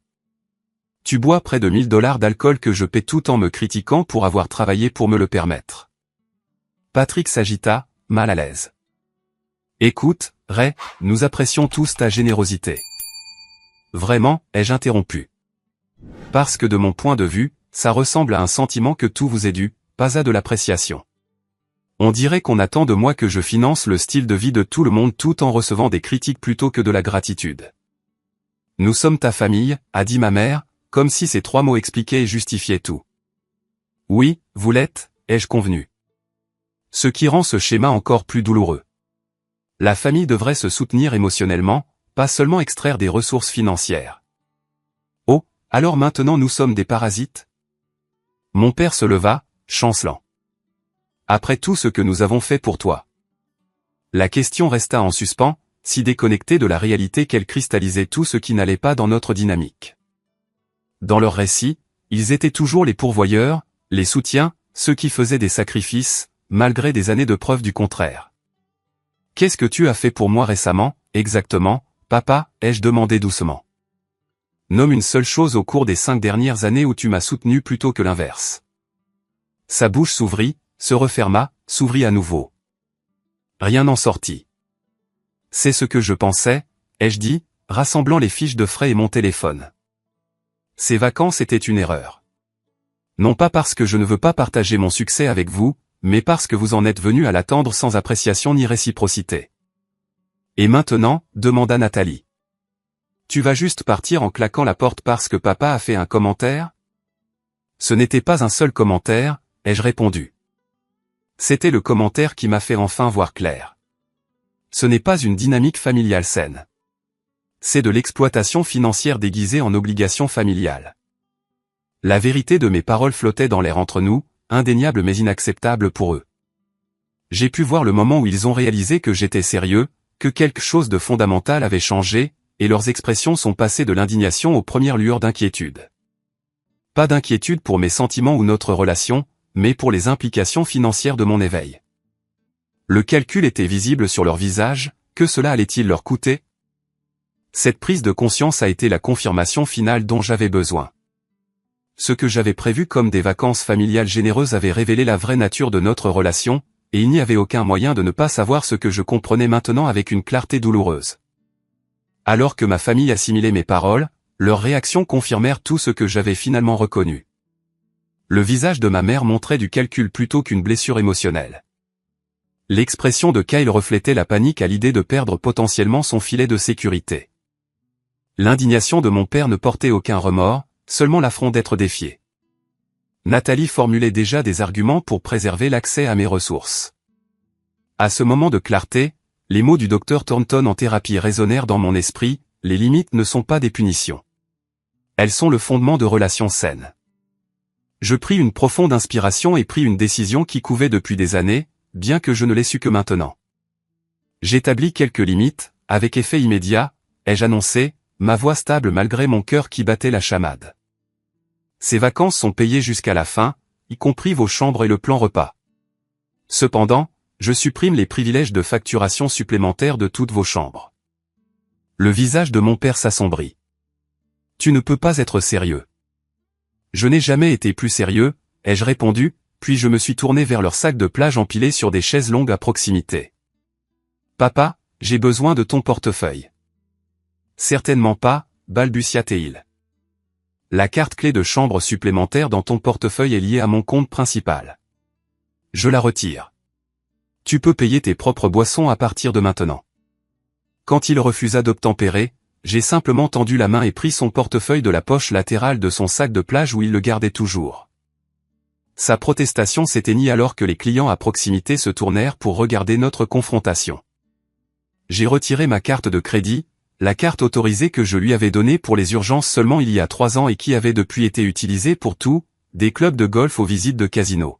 Tu bois près de 1 000 $ d'alcool que je paie tout en me critiquant pour avoir travaillé pour me le permettre. Patrick s'agita, mal à l'aise. Écoute, Ray, nous apprécions tous ta générosité. Vraiment, ai-je interrompu. Parce que de mon point de vue, ça ressemble à un sentiment que tout vous est dû, pas à de l'appréciation. On dirait qu'on attend de moi que je finance le style de vie de tout le monde tout en recevant des critiques plutôt que de la gratitude. Nous sommes ta famille, a dit ma mère, comme si ces 3 mots expliquaient et justifiaient tout. Oui, vous l'êtes, ai-je convenu. Ce qui rend ce schéma encore plus douloureux. La famille devrait se soutenir émotionnellement, pas seulement extraire des ressources financières. Oh, alors maintenant nous sommes des parasites? Mon père se leva, chancelant. Après tout ce que nous avons fait pour toi. La question resta en suspens, si déconnectée de la réalité qu'elle cristallisait tout ce qui n'allait pas dans notre dynamique. Dans leur récit, ils étaient toujours les pourvoyeurs, les soutiens, ceux qui faisaient des sacrifices, malgré des années de preuves du contraire. « Qu'est-ce que tu as fait pour moi récemment, exactement, papa ?» ai-je demandé doucement. « Nomme une seule chose au cours des 5 dernières années où tu m'as soutenu plutôt que l'inverse. » Sa bouche s'ouvrit, se referma, s'ouvrit à nouveau. Rien n'en sortit. « C'est ce que je pensais, » ai-je dit, rassemblant les fiches de frais et mon téléphone. Ces vacances étaient une erreur. Non pas parce que je ne veux pas partager mon succès avec vous, mais parce que vous en êtes venu à l'attendre sans appréciation ni réciprocité. Et maintenant, demanda Nathalie. Tu vas juste partir en claquant la porte parce que papa a fait un commentaire? Ce n'était pas un seul commentaire, ai-je répondu. C'était le commentaire qui m'a fait enfin voir clair. Ce n'est pas une dynamique familiale saine. C'est de l'exploitation financière déguisée en obligation familiale. La vérité de mes paroles flottait dans l'air entre nous, indéniable mais inacceptable pour eux. J'ai pu voir le moment où ils ont réalisé que j'étais sérieux, que quelque chose de fondamental avait changé, et leurs expressions sont passées de l'indignation aux premières lueurs d'inquiétude. Pas d'inquiétude pour mes sentiments ou notre relation, mais pour les implications financières de mon éveil. Le calcul était visible sur leur visage, que cela allait-il leur coûter? Cette prise de conscience a été la confirmation finale dont j'avais besoin. Ce que j'avais prévu comme des vacances familiales généreuses avait révélé la vraie nature de notre relation, et il n'y avait aucun moyen de ne pas savoir ce que je comprenais maintenant avec une clarté douloureuse. Alors que ma famille assimilait mes paroles, leurs réactions confirmèrent tout ce que j'avais finalement reconnu. Le visage de ma mère montrait du calcul plutôt qu'une blessure émotionnelle. L'expression de Kyle reflétait la panique à l'idée de perdre potentiellement son filet de sécurité. L'indignation de mon père ne portait aucun remords, seulement l'affront d'être défié. Nathalie formulait déjà des arguments pour préserver l'accès à mes ressources. À ce moment de clarté, les mots du docteur Thornton en thérapie résonnèrent dans mon esprit, les limites ne sont pas des punitions. Elles sont le fondement de relations saines. Je pris une profonde inspiration et pris une décision qui couvait depuis des années, bien que je ne l'ai su que maintenant. J'établis quelques limites, avec effet immédiat, ai-je annoncé, ma voix stable malgré mon cœur qui battait la chamade. Ces vacances sont payées jusqu'à la fin, y compris vos chambres et le plan repas. Cependant, je supprime les privilèges de facturation supplémentaires de toutes vos chambres. Le visage de mon père s'assombrit. Tu ne peux pas être sérieux. Je n'ai jamais été plus sérieux, ai-je répondu, puis je me suis tourné vers leur sac de plage empilé sur des chaises longues à proximité. Papa, j'ai besoin de ton portefeuille. Certainement pas, balbutia-t-il. La carte clé de chambre supplémentaire dans ton portefeuille est liée à mon compte principal. Je la retire. Tu peux payer tes propres boissons à partir de maintenant. Quand il refusa d'obtempérer, j'ai simplement tendu la main et pris son portefeuille de la poche latérale de son sac de plage où il le gardait toujours. Sa protestation s'éteignit alors que les clients à proximité se tournèrent pour regarder notre confrontation. J'ai retiré ma carte de crédit, la carte autorisée que je lui avais donnée pour les urgences seulement il y a 3 ans et qui avait depuis été utilisée pour tout, des clubs de golf aux visites de casino.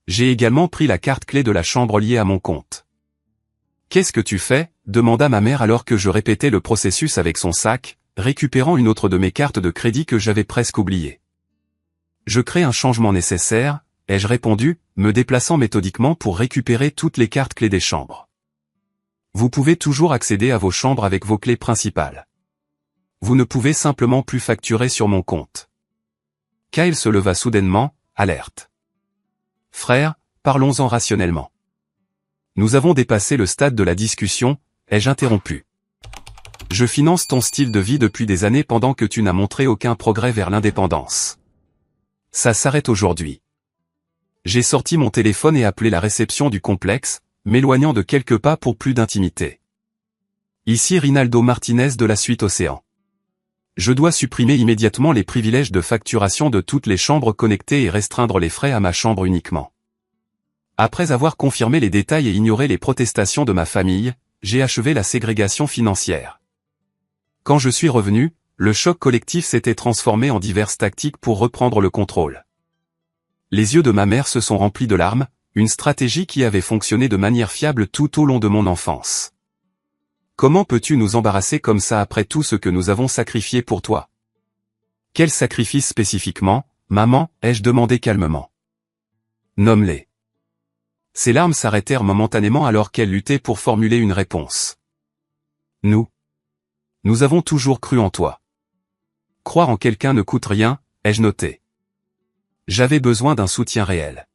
J'ai également pris la carte clé de la chambre liée à mon compte. « Qu'est-ce que tu fais ?» demanda ma mère alors que je répétais le processus avec son sac, récupérant une autre de mes cartes de crédit que j'avais presque oubliée. « Je crée un changement nécessaire », ai-je répondu, me déplaçant méthodiquement pour récupérer toutes les cartes clés des chambres. Vous pouvez toujours accéder à vos chambres avec vos clés principales. Vous ne pouvez simplement plus facturer sur mon compte. Kyle se leva soudainement, alerte. Frère, parlons-en rationnellement. Nous avons dépassé le stade de la discussion, ai-je interrompu. Je finance ton style de vie depuis des années pendant que tu n'as montré aucun progrès vers l'indépendance. Ça s'arrête aujourd'hui. J'ai sorti mon téléphone et appelé la réception du complexe, m'éloignant de quelques pas pour plus d'intimité. Ici Rinaldo Martinez de la suite Océan. Je dois supprimer immédiatement les privilèges de facturation de toutes les chambres connectées et restreindre les frais à ma chambre uniquement. Après avoir confirmé les détails et ignoré les protestations de ma famille, j'ai achevé la ségrégation financière. Quand je suis revenu, le choc collectif s'était transformé en diverses tactiques pour reprendre le contrôle. Les yeux de ma mère se sont remplis de larmes, une stratégie qui avait fonctionné de manière fiable tout au long de mon enfance. Comment peux-tu nous embarrasser comme ça après tout ce que nous avons sacrifié pour toi? Quel sacrifice spécifiquement, maman, ai-je demandé calmement. Nomme-les. Ses larmes s'arrêtèrent momentanément alors qu'elle luttait pour formuler une réponse. Nous avons toujours cru en toi. Croire en quelqu'un ne coûte rien, ai-je noté. J'avais besoin d'un soutien réel.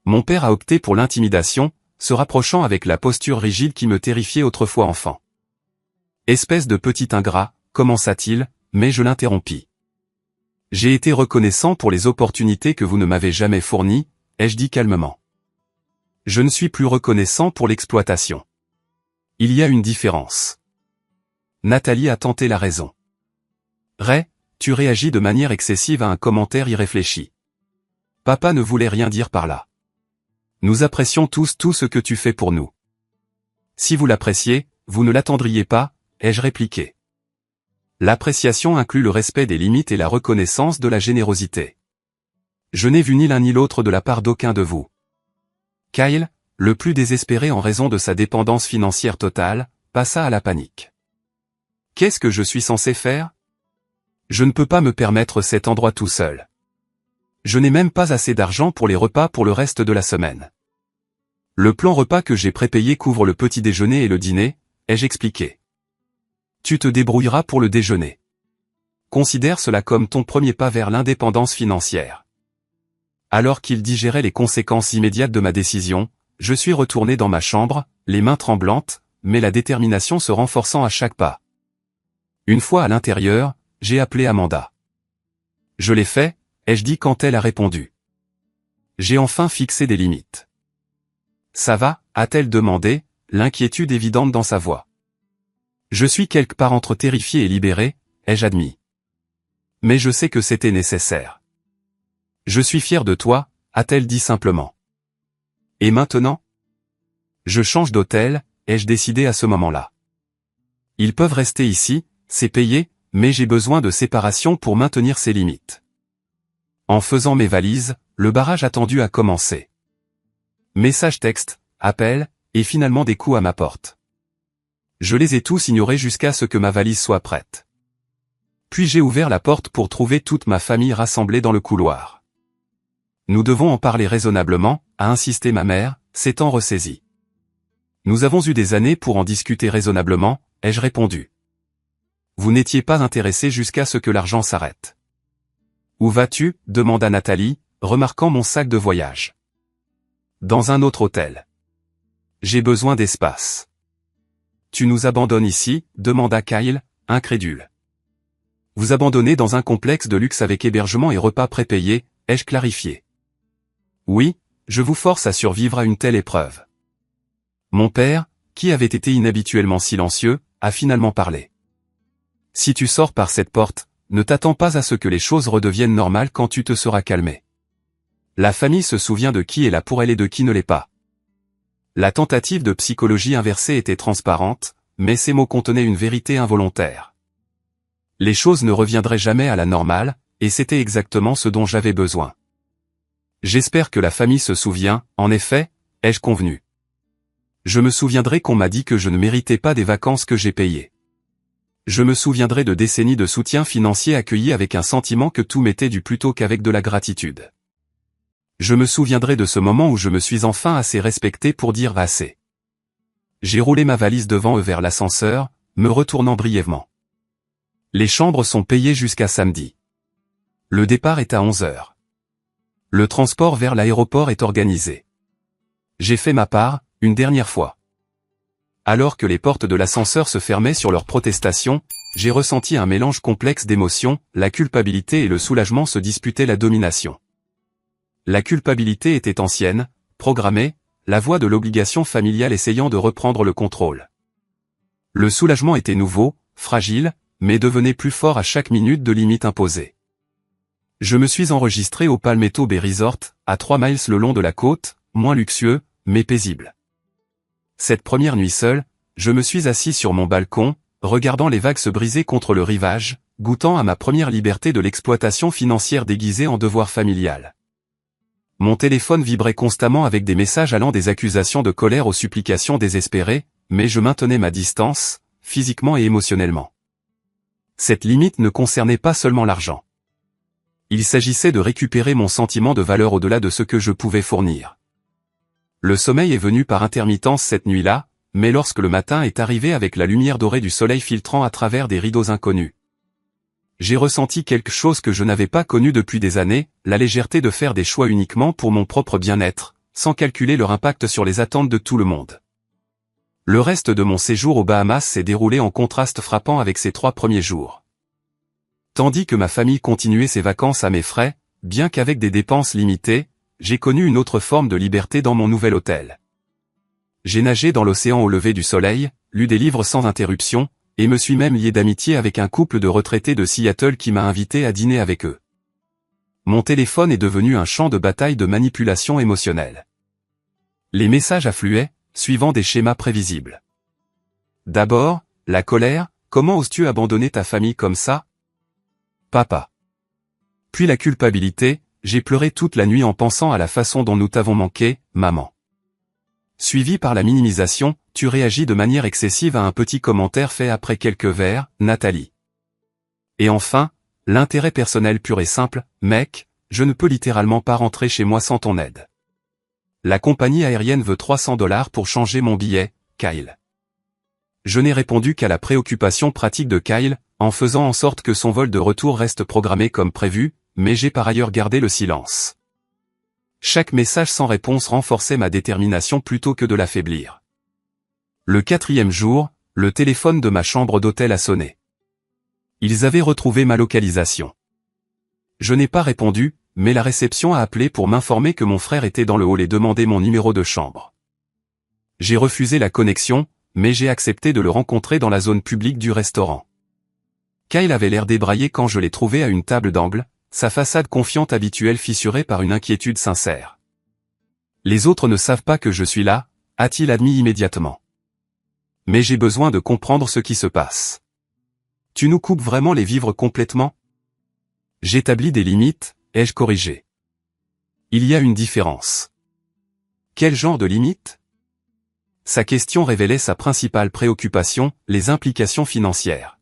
Mon père a opté pour l'intimidation, se rapprochant avec la posture rigide qui me terrifiait autrefois enfant. Espèce de petit ingrat, commença-t-il, mais je l'interrompis. J'ai été reconnaissant pour les opportunités que vous ne m'avez jamais fournies, ai-je dit calmement. Je ne suis plus reconnaissant pour l'exploitation. Il y a une différence. Nathalie a tenté la raison. Ray, tu réagis de manière excessive à un commentaire irréfléchi. Papa ne voulait rien dire par là. Nous apprécions tous tout ce que tu fais pour nous. Si vous l'appréciez, vous ne l'attendriez pas, ai-je répliqué. L'appréciation inclut le respect des limites et la reconnaissance de la générosité. Je n'ai vu ni l'un ni l'autre de la part d'aucun de vous. Kyle, le plus désespéré en raison de sa dépendance financière totale, passa à la panique. Qu'est-ce que je suis censé faire? Je ne peux pas me permettre cet endroit tout seul. Je n'ai même pas assez d'argent pour les repas pour le reste de la semaine. Le plan repas que j'ai prépayé couvre le petit déjeuner et le dîner, ai-je expliqué. Tu te débrouilleras pour le déjeuner. Considère cela comme ton premier pas vers l'indépendance financière. Alors qu'il digérait les conséquences immédiates de ma décision, je suis retourné dans ma chambre, les mains tremblantes, mais la détermination se renforçant à chaque pas. Une fois à l'intérieur, j'ai appelé Amanda. Je l'ai fait, ai-je dit quand elle a répondu. J'ai enfin fixé des limites. Ça va, a-t-elle demandé, l'inquiétude évidente dans sa voix. Je suis quelque part entre terrifié et libéré, ai-je admis. Mais je sais que c'était nécessaire. Je suis fier de toi, a-t-elle dit simplement. Et maintenant? Je change d'hôtel, ai-je décidé à ce moment-là. Ils peuvent rester ici, c'est payé, mais j'ai besoin de séparation pour maintenir ces limites. En faisant mes valises, le barrage attendu a commencé. Message texte, appel, et finalement des coups à ma porte. Je les ai tous ignorés jusqu'à ce que ma valise soit prête. Puis j'ai ouvert la porte pour trouver toute ma famille rassemblée dans le couloir. Nous devons en parler raisonnablement, a insisté ma mère, s'étant ressaisie. Nous avons eu des années pour en discuter raisonnablement, ai-je répondu. Vous n'étiez pas intéressé jusqu'à ce que l'argent s'arrête. Où vas-tu? Demanda Nathalie, remarquant mon sac de voyage. Dans un autre hôtel. J'ai besoin d'espace. Tu nous abandonnes ici? Demanda Kyle, incrédule. Vous abandonnez dans un complexe de luxe avec hébergement et repas prépayés, ai-je clarifié. Oui, je vous force à survivre à une telle épreuve. Mon père, qui avait été inhabituellement silencieux, a finalement parlé. Si tu sors par cette porte, ne t'attends pas à ce que les choses redeviennent normales quand tu te seras calmé. La famille se souvient de qui est là pour elle et de qui ne l'est pas. La tentative de psychologie inversée était transparente, mais ces mots contenaient une vérité involontaire. Les choses ne reviendraient jamais à la normale, et c'était exactement ce dont j'avais besoin. J'espère que la famille se souvient, en effet, ai-je convenu. Je me souviendrai qu'on m'a dit que je ne méritais pas des vacances que j'ai payées. Je me souviendrai de décennies de soutien financier accueillis avec un sentiment que tout m'était dû plutôt qu'avec de la gratitude. Je me souviendrai de ce moment où je me suis enfin assez respecté pour dire assez. J'ai roulé ma valise devant eux vers l'ascenseur, me retournant brièvement. Les chambres sont payées jusqu'à samedi. Le départ est à 11 heures. Le transport vers l'aéroport est organisé. J'ai fait ma part, une dernière fois. Alors que les portes de l'ascenseur se fermaient sur leurs protestations, j'ai ressenti un mélange complexe d'émotions, la culpabilité et le soulagement se disputaient la domination. La culpabilité était ancienne, programmée, la voix de l'obligation familiale essayant de reprendre le contrôle. Le soulagement était nouveau, fragile, mais devenait plus fort à chaque minute de limite imposée. Je me suis enregistré au Palmetto Bay Resort, à 3 miles le long de la côte, moins luxueux, mais paisible. Cette première nuit seule, je me suis assis sur mon balcon, regardant les vagues se briser contre le rivage, goûtant à ma première liberté de l'exploitation financière déguisée en devoir familial. Mon téléphone vibrait constamment avec des messages allant des accusations de colère aux supplications désespérées, mais je maintenais ma distance, physiquement et émotionnellement. Cette limite ne concernait pas seulement l'argent. Il s'agissait de récupérer mon sentiment de valeur au-delà de ce que je pouvais fournir. Le sommeil est venu par intermittence cette nuit-là, mais lorsque le matin est arrivé avec la lumière dorée du soleil filtrant à travers des rideaux inconnus, j'ai ressenti quelque chose que je n'avais pas connu depuis des années, la légèreté de faire des choix uniquement pour mon propre bien-être, sans calculer leur impact sur les attentes de tout le monde. Le reste de mon séjour aux Bahamas s'est déroulé en contraste frappant avec ces 3 premiers jours. Tandis que ma famille continuait ses vacances à mes frais, bien qu'avec des dépenses limitées, j'ai connu une autre forme de liberté dans mon nouvel hôtel. J'ai nagé dans l'océan au lever du soleil, lu des livres sans interruption, et me suis même lié d'amitié avec un couple de retraités de Seattle qui m'a invité à dîner avec eux. Mon téléphone est devenu un champ de bataille de manipulation émotionnelle. Les messages affluaient, suivant des schémas prévisibles. D'abord, la colère, comment oses-tu abandonner ta famille comme ça ? Papa. Puis la culpabilité, j'ai pleuré toute la nuit en pensant à la façon dont nous t'avons manqué, maman. Suivi par la minimisation, tu réagis de manière excessive à un petit commentaire fait après quelques verres, Nathalie. Et enfin, l'intérêt personnel pur et simple, mec, je ne peux littéralement pas rentrer chez moi sans ton aide. La compagnie aérienne veut $300 pour changer mon billet, Kyle. Je n'ai répondu qu'à la préoccupation pratique de Kyle, en faisant en sorte que son vol de retour reste programmé comme prévu, mais j'ai par ailleurs gardé le silence. Chaque message sans réponse renforçait ma détermination plutôt que de l'affaiblir. Le 4e jour, le téléphone de ma chambre d'hôtel a sonné. Ils avaient retrouvé ma localisation. Je n'ai pas répondu, mais la réception a appelé pour m'informer que mon frère était dans le hall et demandé mon numéro de chambre. J'ai refusé la connexion, mais j'ai accepté de le rencontrer dans la zone publique du restaurant. Kyle avait l'air débraillé quand je l'ai trouvé à une table d'angle, sa façade confiante habituelle fissurée par une inquiétude sincère. Les autres ne savent pas que je suis là, a-t-il admis immédiatement. Mais j'ai besoin de comprendre ce qui se passe. Tu nous coupes vraiment les vivres complètement ? J'établis des limites, ai-je corrigé. Il y a une différence. Quel genre de limite ? Sa question révélait sa principale préoccupation, les implications financières.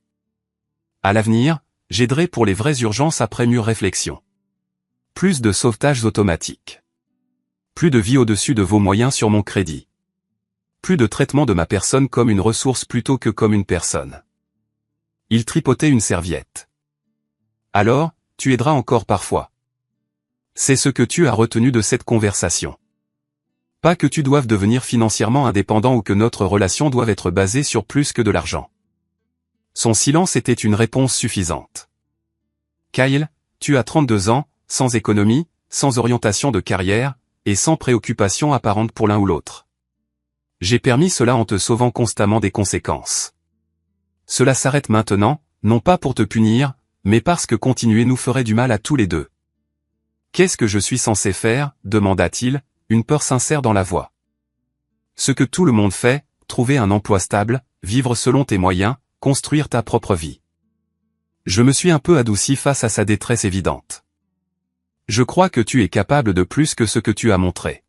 À l'avenir, j'aiderai pour les vraies urgences après mûre réflexion. Plus de sauvetages automatiques. Plus de vie au-dessus de vos moyens sur mon crédit. Plus de traitement de ma personne comme une ressource plutôt que comme une personne. Il tripotait une serviette. Alors, tu aideras encore parfois. C'est ce que tu as retenu de cette conversation. Pas que tu doives devenir financièrement indépendant ou que notre relation doive être basée sur plus que de l'argent. Son silence était une réponse suffisante. Kyle, tu as 32 ans, sans économie, sans orientation de carrière, et sans préoccupation apparente pour l'un ou l'autre. J'ai permis cela en te sauvant constamment des conséquences. Cela s'arrête maintenant, non pas pour te punir, mais parce que continuer nous ferait du mal à tous les deux. Qu'est-ce que je suis censé faire ? Demanda-t-il, une peur sincère dans la voix. Ce que tout le monde fait, trouver un emploi stable, vivre selon tes moyens, construire ta propre vie. Je me suis un peu adouci face à sa détresse évidente. Je crois que tu es capable de plus que ce que tu as montré.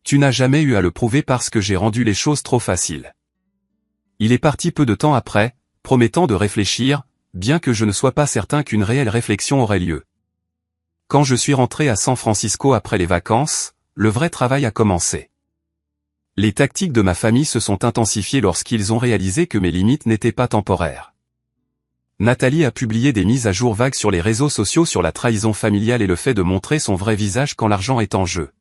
Tu n'as jamais eu à le prouver parce que j'ai rendu les choses trop faciles. Il est parti peu de temps après, promettant de réfléchir, bien que je ne sois pas certain qu'une réelle réflexion aurait lieu. Quand je suis rentré à San Francisco après les vacances, le vrai travail a commencé. Les tactiques de ma famille se sont intensifiées lorsqu'ils ont réalisé que mes limites n'étaient pas temporaires. Nathalie a publié des mises à jour vagues sur les réseaux sociaux sur la trahison familiale et le fait de montrer son vrai visage quand l'argent est en jeu.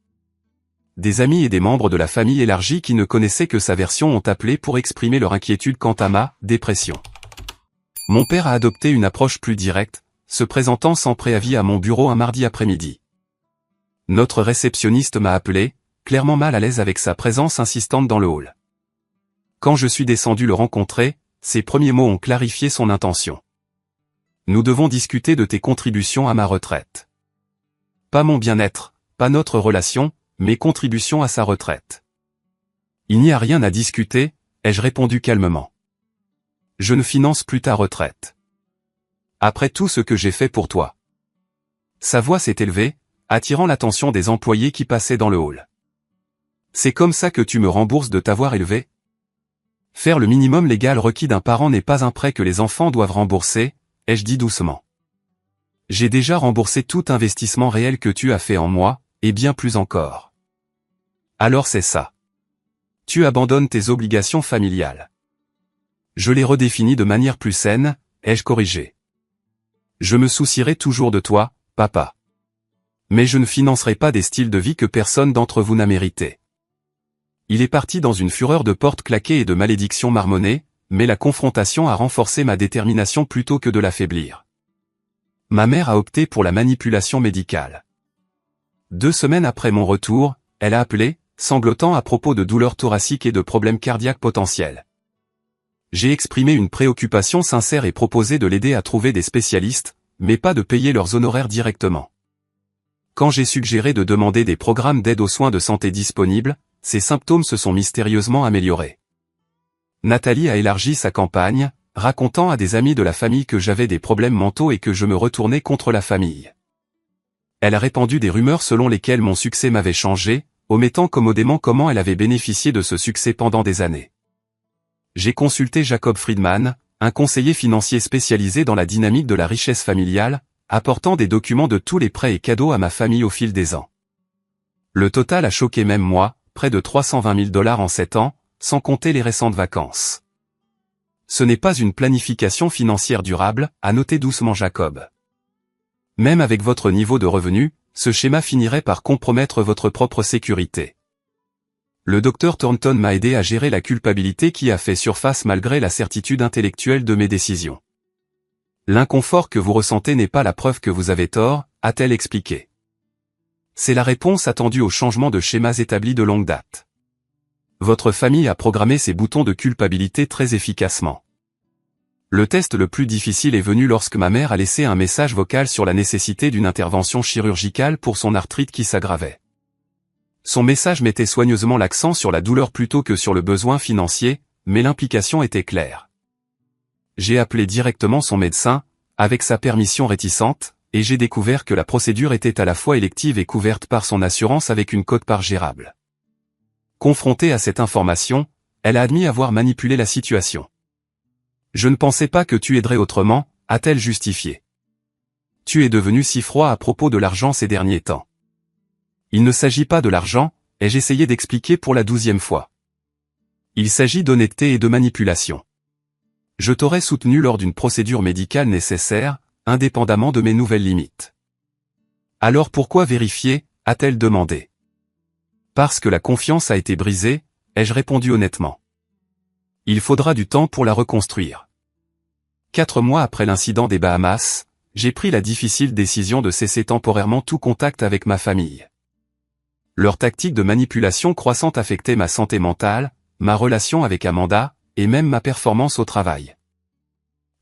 Des amis et des membres de la famille élargie qui ne connaissaient que sa version ont appelé pour exprimer leur inquiétude quant à ma dépression. Mon père a adopté une approche plus directe, se présentant sans préavis à mon bureau un mardi après-midi. Notre réceptionniste m'a appelé, clairement mal à l'aise avec sa présence insistante dans le hall. Quand je suis descendu le rencontrer, ses premiers mots ont clarifié son intention. Nous devons discuter de tes contributions à ma retraite. Pas mon bien-être, pas notre relation, mes contributions à sa retraite. Il n'y a rien à discuter, ai-je répondu calmement. Je ne finance plus ta retraite. Après tout ce que j'ai fait pour toi. Sa voix s'est élevée, attirant l'attention des employés qui passaient dans le hall. C'est comme ça que tu me rembourses de t'avoir élevé? Faire le minimum légal requis d'un parent n'est pas un prêt que les enfants doivent rembourser, ai-je dit doucement. J'ai déjà remboursé tout investissement réel que tu as fait en moi, et bien plus encore. Alors c'est ça. Tu abandonnes tes obligations familiales. Je les redéfinis de manière plus saine, ai-je corrigé. Je me soucierai toujours de toi, papa. Mais je ne financerai pas des styles de vie que personne d'entre vous n'a mérité. Il est parti dans une fureur de portes claquées et de malédictions marmonnées, mais la confrontation a renforcé ma détermination plutôt que de l'affaiblir. Ma mère a opté pour la manipulation médicale. 2 semaines après mon retour, elle a appelé, sanglotant à propos de douleurs thoraciques et de problèmes cardiaques potentiels. J'ai exprimé une préoccupation sincère et proposé de l'aider à trouver des spécialistes, mais pas de payer leurs honoraires directement. Quand j'ai suggéré de demander des programmes d'aide aux soins de santé disponibles, ses symptômes se sont mystérieusement améliorés. Nathalie a élargi sa campagne, racontant à des amis de la famille que j'avais des problèmes mentaux et que je me retournais contre la famille. Elle a répandu des rumeurs selon lesquelles mon succès m'avait changé, omettant commodément comment elle avait bénéficié de ce succès pendant des années. J'ai consulté Jacob Friedman, un conseiller financier spécialisé dans la dynamique de la richesse familiale, apportant des documents de tous les prêts et cadeaux à ma famille au fil des ans. Le total a choqué même moi, près de 320 000 $ en 7 ans, sans compter les récentes vacances. Ce n'est pas une planification financière durable, a noté doucement Jacob. Même avec votre niveau de revenu, ce schéma finirait par compromettre votre propre sécurité. Le docteur Thornton m'a aidé à gérer la culpabilité qui a fait surface malgré la certitude intellectuelle de mes décisions. L'inconfort que vous ressentez n'est pas la preuve que vous avez tort, a-t-elle expliqué. C'est la réponse attendue aux changements de schémas établis de longue date. Votre famille a programmé ces boutons de culpabilité très efficacement. Le test le plus difficile est venu lorsque ma mère a laissé un message vocal sur la nécessité d'une intervention chirurgicale pour son arthrite qui s'aggravait. Son message mettait soigneusement l'accent sur la douleur plutôt que sur le besoin financier, mais l'implication était claire. J'ai appelé directement son médecin, avec sa permission réticente, et j'ai découvert que la procédure était à la fois élective et couverte par son assurance avec une quote-part gérable. Confrontée à cette information, elle a admis avoir manipulé la situation. Je ne pensais pas que tu aiderais autrement, a-t-elle justifié. Tu es devenu si froid à propos de l'argent ces derniers temps. Il ne s'agit pas de l'argent, ai-je essayé d'expliquer pour la 12e fois. Il s'agit d'honnêteté et de manipulation. Je t'aurais soutenu lors d'une procédure médicale nécessaire, indépendamment de mes nouvelles limites. Alors pourquoi vérifier, a-t-elle demandé. Parce que la confiance a été brisée, ai-je répondu honnêtement. Il faudra du temps pour la reconstruire. 4 mois après l'incident des Bahamas, j'ai pris la difficile décision de cesser temporairement tout contact avec ma famille. Leur tactique de manipulation croissante affectait ma santé mentale, ma relation avec Amanda, et même ma performance au travail.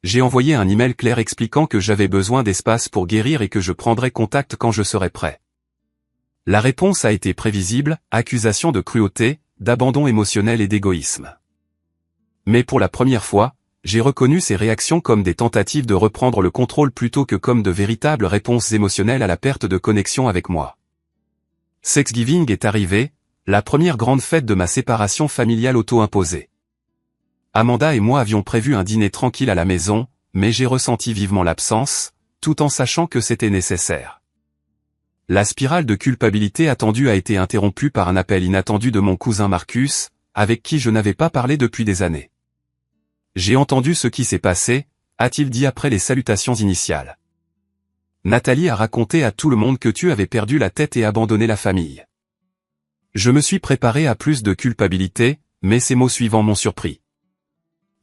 J'ai envoyé un email clair expliquant que j'avais besoin d'espace pour guérir et que je prendrais contact quand je serais prêt. La réponse a été prévisible, accusation de cruauté, d'abandon émotionnel et d'égoïsme. Mais pour la première fois, j'ai reconnu ces réactions comme des tentatives de reprendre le contrôle plutôt que comme de véritables réponses émotionnelles à la perte de connexion avec moi. Thanksgiving est arrivé, la première grande fête de ma séparation familiale auto-imposée. Amanda et moi avions prévu un dîner tranquille à la maison, mais j'ai ressenti vivement l'absence, tout en sachant que c'était nécessaire. La spirale de culpabilité attendue a été interrompue par un appel inattendu de mon cousin Marcus, avec qui je n'avais pas parlé depuis des années. J'ai entendu ce qui s'est passé, a-t-il dit après les salutations initiales. Nathalie a raconté à tout le monde que tu avais perdu la tête et abandonné la famille. Je me suis préparé à plus de culpabilité, mais ces mots suivants m'ont surpris.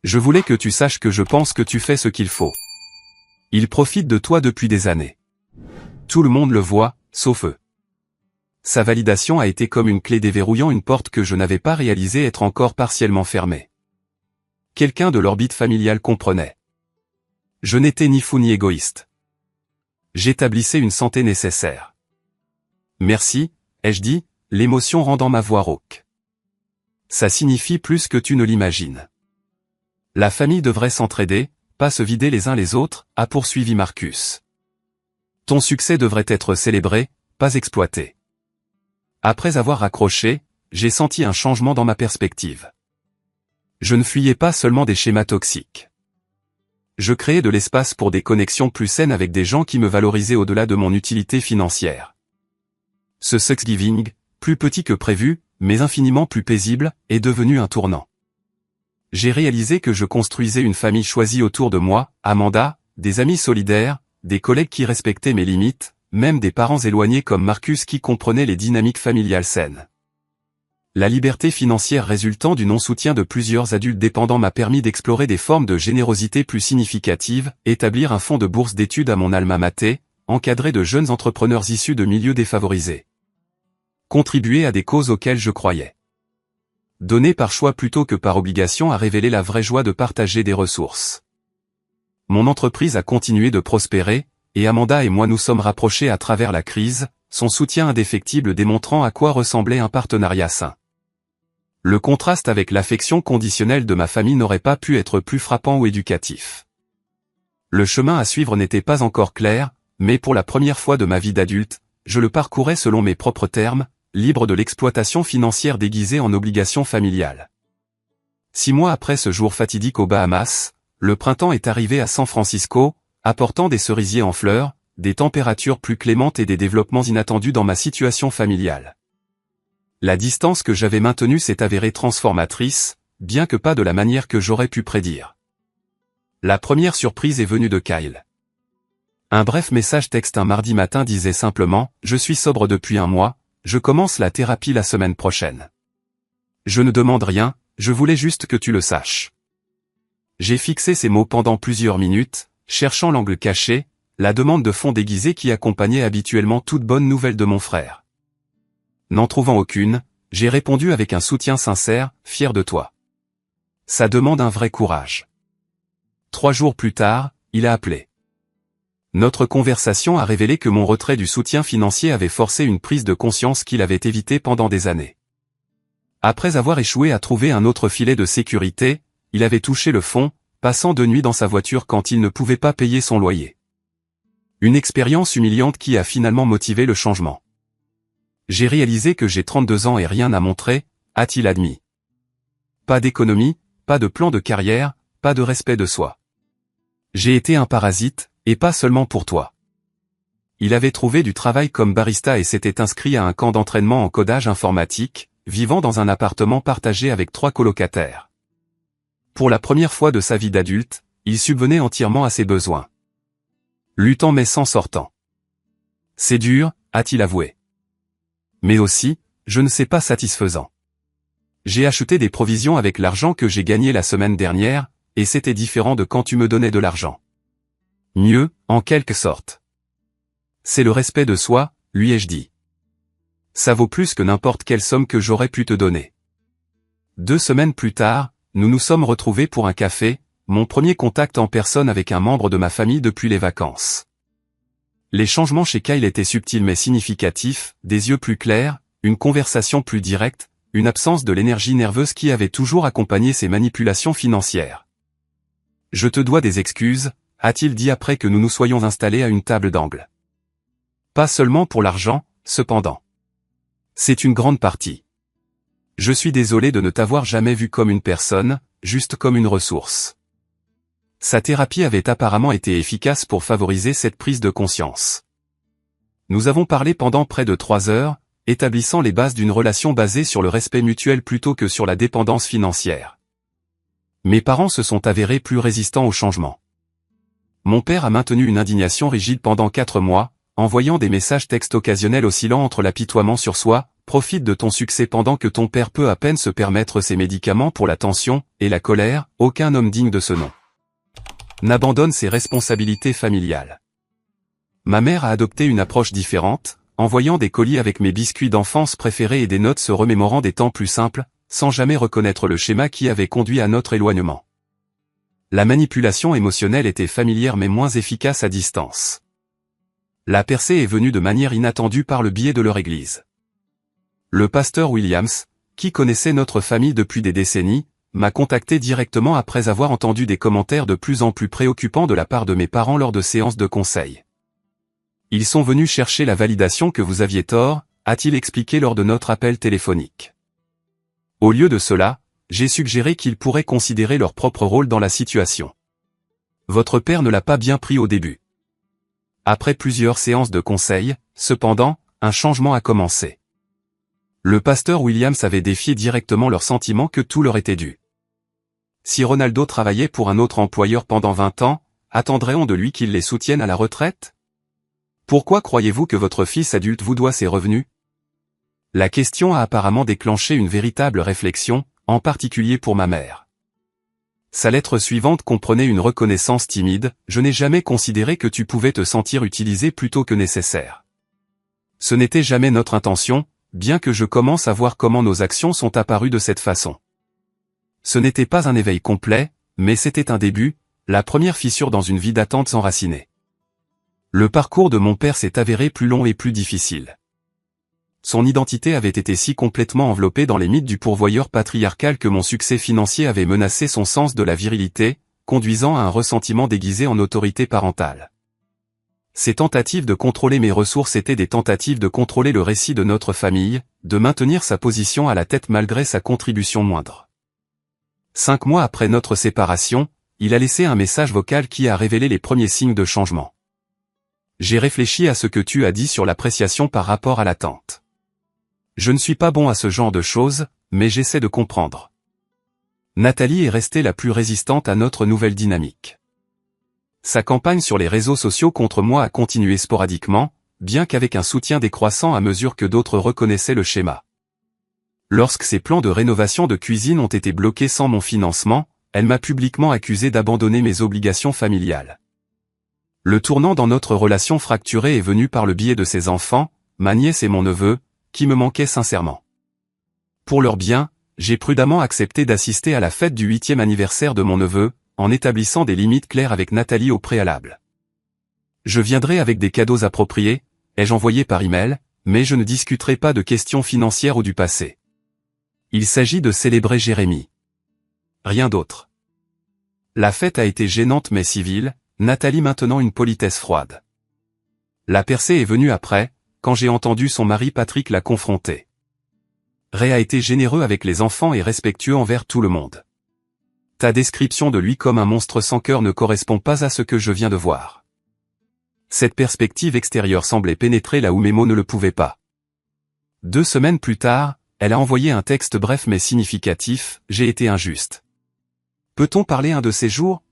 Je voulais que tu saches que je pense que tu fais ce qu'il faut. Il profite de toi depuis des années. Tout le monde le voit, sauf eux. Sa validation a été comme une clé déverrouillant une porte que je n'avais pas réalisé être encore partiellement fermée. Quelqu'un de l'orbite familiale comprenait. Je n'étais ni fou ni égoïste. J'établissais une santé nécessaire. Merci, ai-je dit, l'émotion rendant ma voix rauque. Ça signifie plus que tu ne l'imagines. La famille devrait s'entraider, pas se vider les uns les autres, a poursuivi Marcus. Ton succès devrait être célébré, pas exploité. Après avoir raccroché, j'ai senti un changement dans ma perspective. Je ne fuyais pas seulement des schémas toxiques. Je créais de l'espace pour des connexions plus saines avec des gens qui me valorisaient au-delà de mon utilité financière. Ce Thanksgiving, plus petit que prévu, mais infiniment plus paisible, est devenu un tournant. J'ai réalisé que je construisais une famille choisie autour de moi, Amanda, des amis solidaires, des collègues qui respectaient mes limites, même des parents éloignés comme Marcus qui comprenaient les dynamiques familiales saines. La liberté financière résultant du non-soutien de plusieurs adultes dépendants m'a permis d'explorer des formes de générosité plus significatives, établir un fonds de bourse d'études à mon alma mater, encadrer de jeunes entrepreneurs issus de milieux défavorisés. Contribuer à des causes auxquelles je croyais. Donner par choix plutôt que par obligation a révélé la vraie joie de partager des ressources. Mon entreprise a continué de prospérer, et Amanda et moi nous sommes rapprochés à travers la crise, son soutien indéfectible démontrant à quoi ressemblait un partenariat sain. Le contraste avec l'affection conditionnelle de ma famille n'aurait pas pu être plus frappant ou éducatif. Le chemin à suivre n'était pas encore clair, mais pour la première fois de ma vie d'adulte, je le parcourais selon mes propres termes, libre de l'exploitation financière déguisée en obligation familiale. 6 mois après ce jour fatidique aux Bahamas, le printemps est arrivé à San Francisco, apportant des cerisiers en fleurs, des températures plus clémentes et des développements inattendus dans ma situation familiale. La distance que j'avais maintenue s'est avérée transformatrice, bien que pas de la manière que j'aurais pu prédire. La première surprise est venue de Kyle. Un bref message texte un mardi matin disait simplement « Je suis sobre depuis 1 mois, je commence la thérapie la semaine prochaine. Je ne demande rien, je voulais juste que tu le saches. » J'ai fixé ces mots pendant plusieurs minutes, cherchant l'angle caché, la demande de fond déguisée qui accompagnait habituellement toute bonne nouvelle de mon frère. N'en trouvant aucune, j'ai répondu avec un soutien sincère, fier de toi. Ça demande un vrai courage. 3 jours plus tard, il a appelé. Notre conversation a révélé que mon retrait du soutien financier avait forcé une prise de conscience qu'il avait évitée pendant des années. Après avoir échoué à trouver un autre filet de sécurité, il avait touché le fond, passant de nuit dans sa voiture quand il ne pouvait pas payer son loyer. Une expérience humiliante qui a finalement motivé le changement. J'ai réalisé que j'ai 32 ans et rien à montrer, a-t-il admis. Pas d'économie, pas de plan de carrière, pas de respect de soi. J'ai été un parasite, et pas seulement pour toi. Il avait trouvé du travail comme barista et s'était inscrit à un camp d'entraînement en codage informatique, vivant dans un appartement partagé avec 3 colocataires. Pour la première fois de sa vie d'adulte, il subvenait entièrement à ses besoins. Luttant mais sans sortant. C'est dur, a-t-il avoué. Mais aussi, je ne sais pas satisfaisant. J'ai acheté des provisions avec l'argent que j'ai gagné la semaine dernière, et c'était différent de quand tu me donnais de l'argent. Mieux, en quelque sorte. C'est le respect de soi, lui ai-je dit. Ça vaut plus que n'importe quelle somme que j'aurais pu te donner. 2 semaines plus tard, nous nous sommes retrouvés pour un café, mon premier contact en personne avec un membre de ma famille depuis les vacances. Les changements chez Kyle étaient subtils mais significatifs, des yeux plus clairs, une conversation plus directe, une absence de l'énergie nerveuse qui avait toujours accompagné ses manipulations financières. Je te dois des excuses, a-t-il dit après que nous nous soyons installés à une table d'angle. Pas seulement pour l'argent, cependant. C'est une grande partie. Je suis désolé de ne t'avoir jamais vu comme une personne, juste comme une ressource. Sa thérapie avait apparemment été efficace pour favoriser cette prise de conscience. Nous avons parlé pendant près de 3 heures, établissant les bases d'une relation basée sur le respect mutuel plutôt que sur la dépendance financière. Mes parents se sont avérés plus résistants au changement. Mon père a maintenu une indignation rigide pendant 4 mois, envoyant des messages textes occasionnels oscillant entre l'apitoiement sur soi, profite de ton succès pendant que ton père peut à peine se permettre ses médicaments pour la tension, et la colère, aucun homme digne de ce nom n'abandonne ses responsabilités familiales. Ma mère a adopté une approche différente, envoyant des colis avec mes biscuits d'enfance préférés et des notes se remémorant des temps plus simples, sans jamais reconnaître le schéma qui avait conduit à notre éloignement. La manipulation émotionnelle était familière mais moins efficace à distance. La percée est venue de manière inattendue par le biais de leur église. Le pasteur Williams, qui connaissait notre famille depuis des décennies, m'a contacté directement après avoir entendu des commentaires de plus en plus préoccupants de la part de mes parents lors de séances de conseil. Ils sont venus chercher la validation que vous aviez tort, a-t-il expliqué lors de notre appel téléphonique. Au lieu de cela, j'ai suggéré qu'ils pourraient considérer leur propre rôle dans la situation. Votre père ne l'a pas bien pris au début. Après plusieurs séances de conseil, cependant, un changement a commencé. Le pasteur Williams avait défié directement leur sentiment que tout leur était dû. Si Ronaldo travaillait pour un autre employeur pendant 20 ans, attendrait-on de lui qu'il les soutienne à la retraite? Pourquoi croyez-vous que votre fils adulte vous doit ses revenus? La question a apparemment déclenché une véritable réflexion, en particulier pour ma mère. Sa lettre suivante comprenait une reconnaissance timide, « Je n'ai jamais considéré que tu pouvais te sentir utilisé plutôt que nécessaire. Ce n'était jamais notre intention, bien que je commence à voir comment nos actions sont apparues de cette façon. Ce n'était pas un éveil complet, mais c'était un début, la première fissure dans une vie d'attente s'enracinait. Le parcours de mon père s'est avéré plus long et plus difficile. Son identité avait été si complètement enveloppée dans les mythes du pourvoyeur patriarcal que mon succès financier avait menacé son sens de la virilité, conduisant à un ressentiment déguisé en autorité parentale. Ces tentatives de contrôler mes ressources étaient des tentatives de contrôler le récit de notre famille, de maintenir sa position à la tête malgré sa contribution moindre. 5 mois après notre séparation, il a laissé un message vocal qui a révélé les premiers signes de changement. J'ai réfléchi à ce que tu as dit sur l'appréciation par rapport à l'attente. Je ne suis pas bon à ce genre de choses, mais j'essaie de comprendre. Nathalie est restée la plus résistante à notre nouvelle dynamique. Sa campagne sur les réseaux sociaux contre moi a continué sporadiquement, bien qu'avec un soutien décroissant à mesure que d'autres reconnaissaient le schéma. Lorsque ses plans de rénovation de cuisine ont été bloqués sans mon financement, elle m'a publiquement accusé d'abandonner mes obligations familiales. Le tournant dans notre relation fracturée est venu par le biais de ses enfants, ma nièce et mon neveu, qui me manquaient sincèrement. Pour leur bien, j'ai prudemment accepté d'assister à la fête du 8e anniversaire de mon neveu, en établissant des limites claires avec Nathalie au préalable. Je viendrai avec des cadeaux appropriés, ai-je envoyé par email, mais je ne discuterai pas de questions financières ou du passé. Il s'agit de célébrer Jérémie. Rien d'autre. La fête a été gênante mais civile, Nathalie maintenant une politesse froide. La percée est venue après, quand j'ai entendu son mari Patrick la confronter. Ray a été généreux avec les enfants et respectueux envers tout le monde. Ta description de lui comme un monstre sans cœur ne correspond pas à ce que je viens de voir. Cette perspective extérieure semblait pénétrer là où mes mots ne le pouvaient pas. 2 semaines plus tard, elle a envoyé un texte bref mais significatif, « J'ai été injuste. Peut-on parler un de ces jours ?»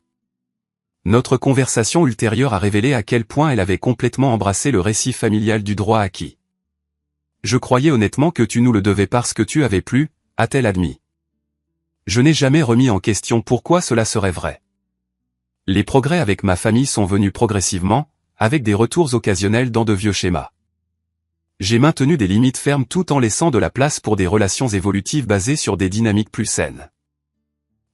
Notre conversation ultérieure a révélé à quel point elle avait complètement embrassé le récit familial du droit acquis. « Je croyais honnêtement que tu nous le devais parce que tu avais plu, » a-t-elle admis. Je n'ai jamais remis en question pourquoi cela serait vrai. Les progrès avec ma famille sont venus progressivement, avec des retours occasionnels dans de vieux schémas. J'ai maintenu des limites fermes tout en laissant de la place pour des relations évolutives basées sur des dynamiques plus saines.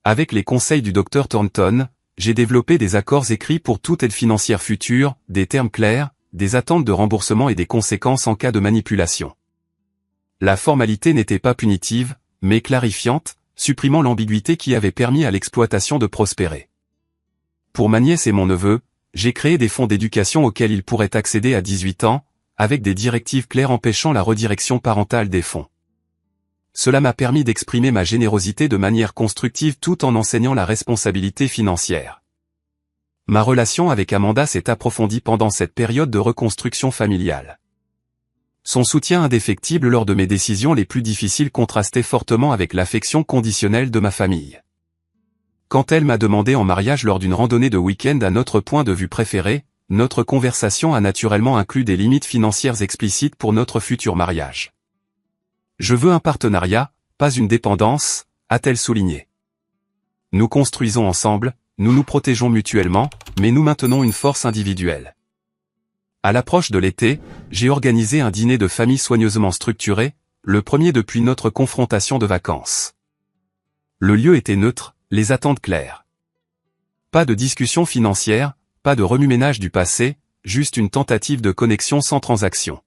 Avec les conseils du Dr Thornton, j'ai développé des accords écrits pour toute aide financière future, des termes clairs, des attentes de remboursement et des conséquences en cas de manipulation. La formalité n'était pas punitive, mais clarifiante, supprimant l'ambiguïté qui avait permis à l'exploitation de prospérer. Pour ma nièce et mon neveu, j'ai créé des fonds d'éducation auxquels ils pourraient accéder à 18 ans, avec des directives claires empêchant la redirection parentale des fonds. Cela m'a permis d'exprimer ma générosité de manière constructive tout en enseignant la responsabilité financière. Ma relation avec Amanda s'est approfondie pendant cette période de reconstruction familiale. Son soutien indéfectible lors de mes décisions les plus difficiles contrastait fortement avec l'affection conditionnelle de ma famille. Quand elle m'a demandé en mariage lors d'une randonnée de week-end à notre point de vue préféré, notre conversation a naturellement inclus des limites financières explicites pour notre futur mariage. Je veux un partenariat, pas une dépendance, a-t-elle souligné. Nous construisons ensemble, nous nous protégeons mutuellement, mais nous maintenons une force individuelle. À l'approche de l'été, j'ai organisé un dîner de famille soigneusement structuré, le premier depuis notre confrontation de vacances. Le lieu était neutre, les attentes claires. Pas de discussion financière, pas de remue-ménage du passé, juste une tentative de connexion sans transaction.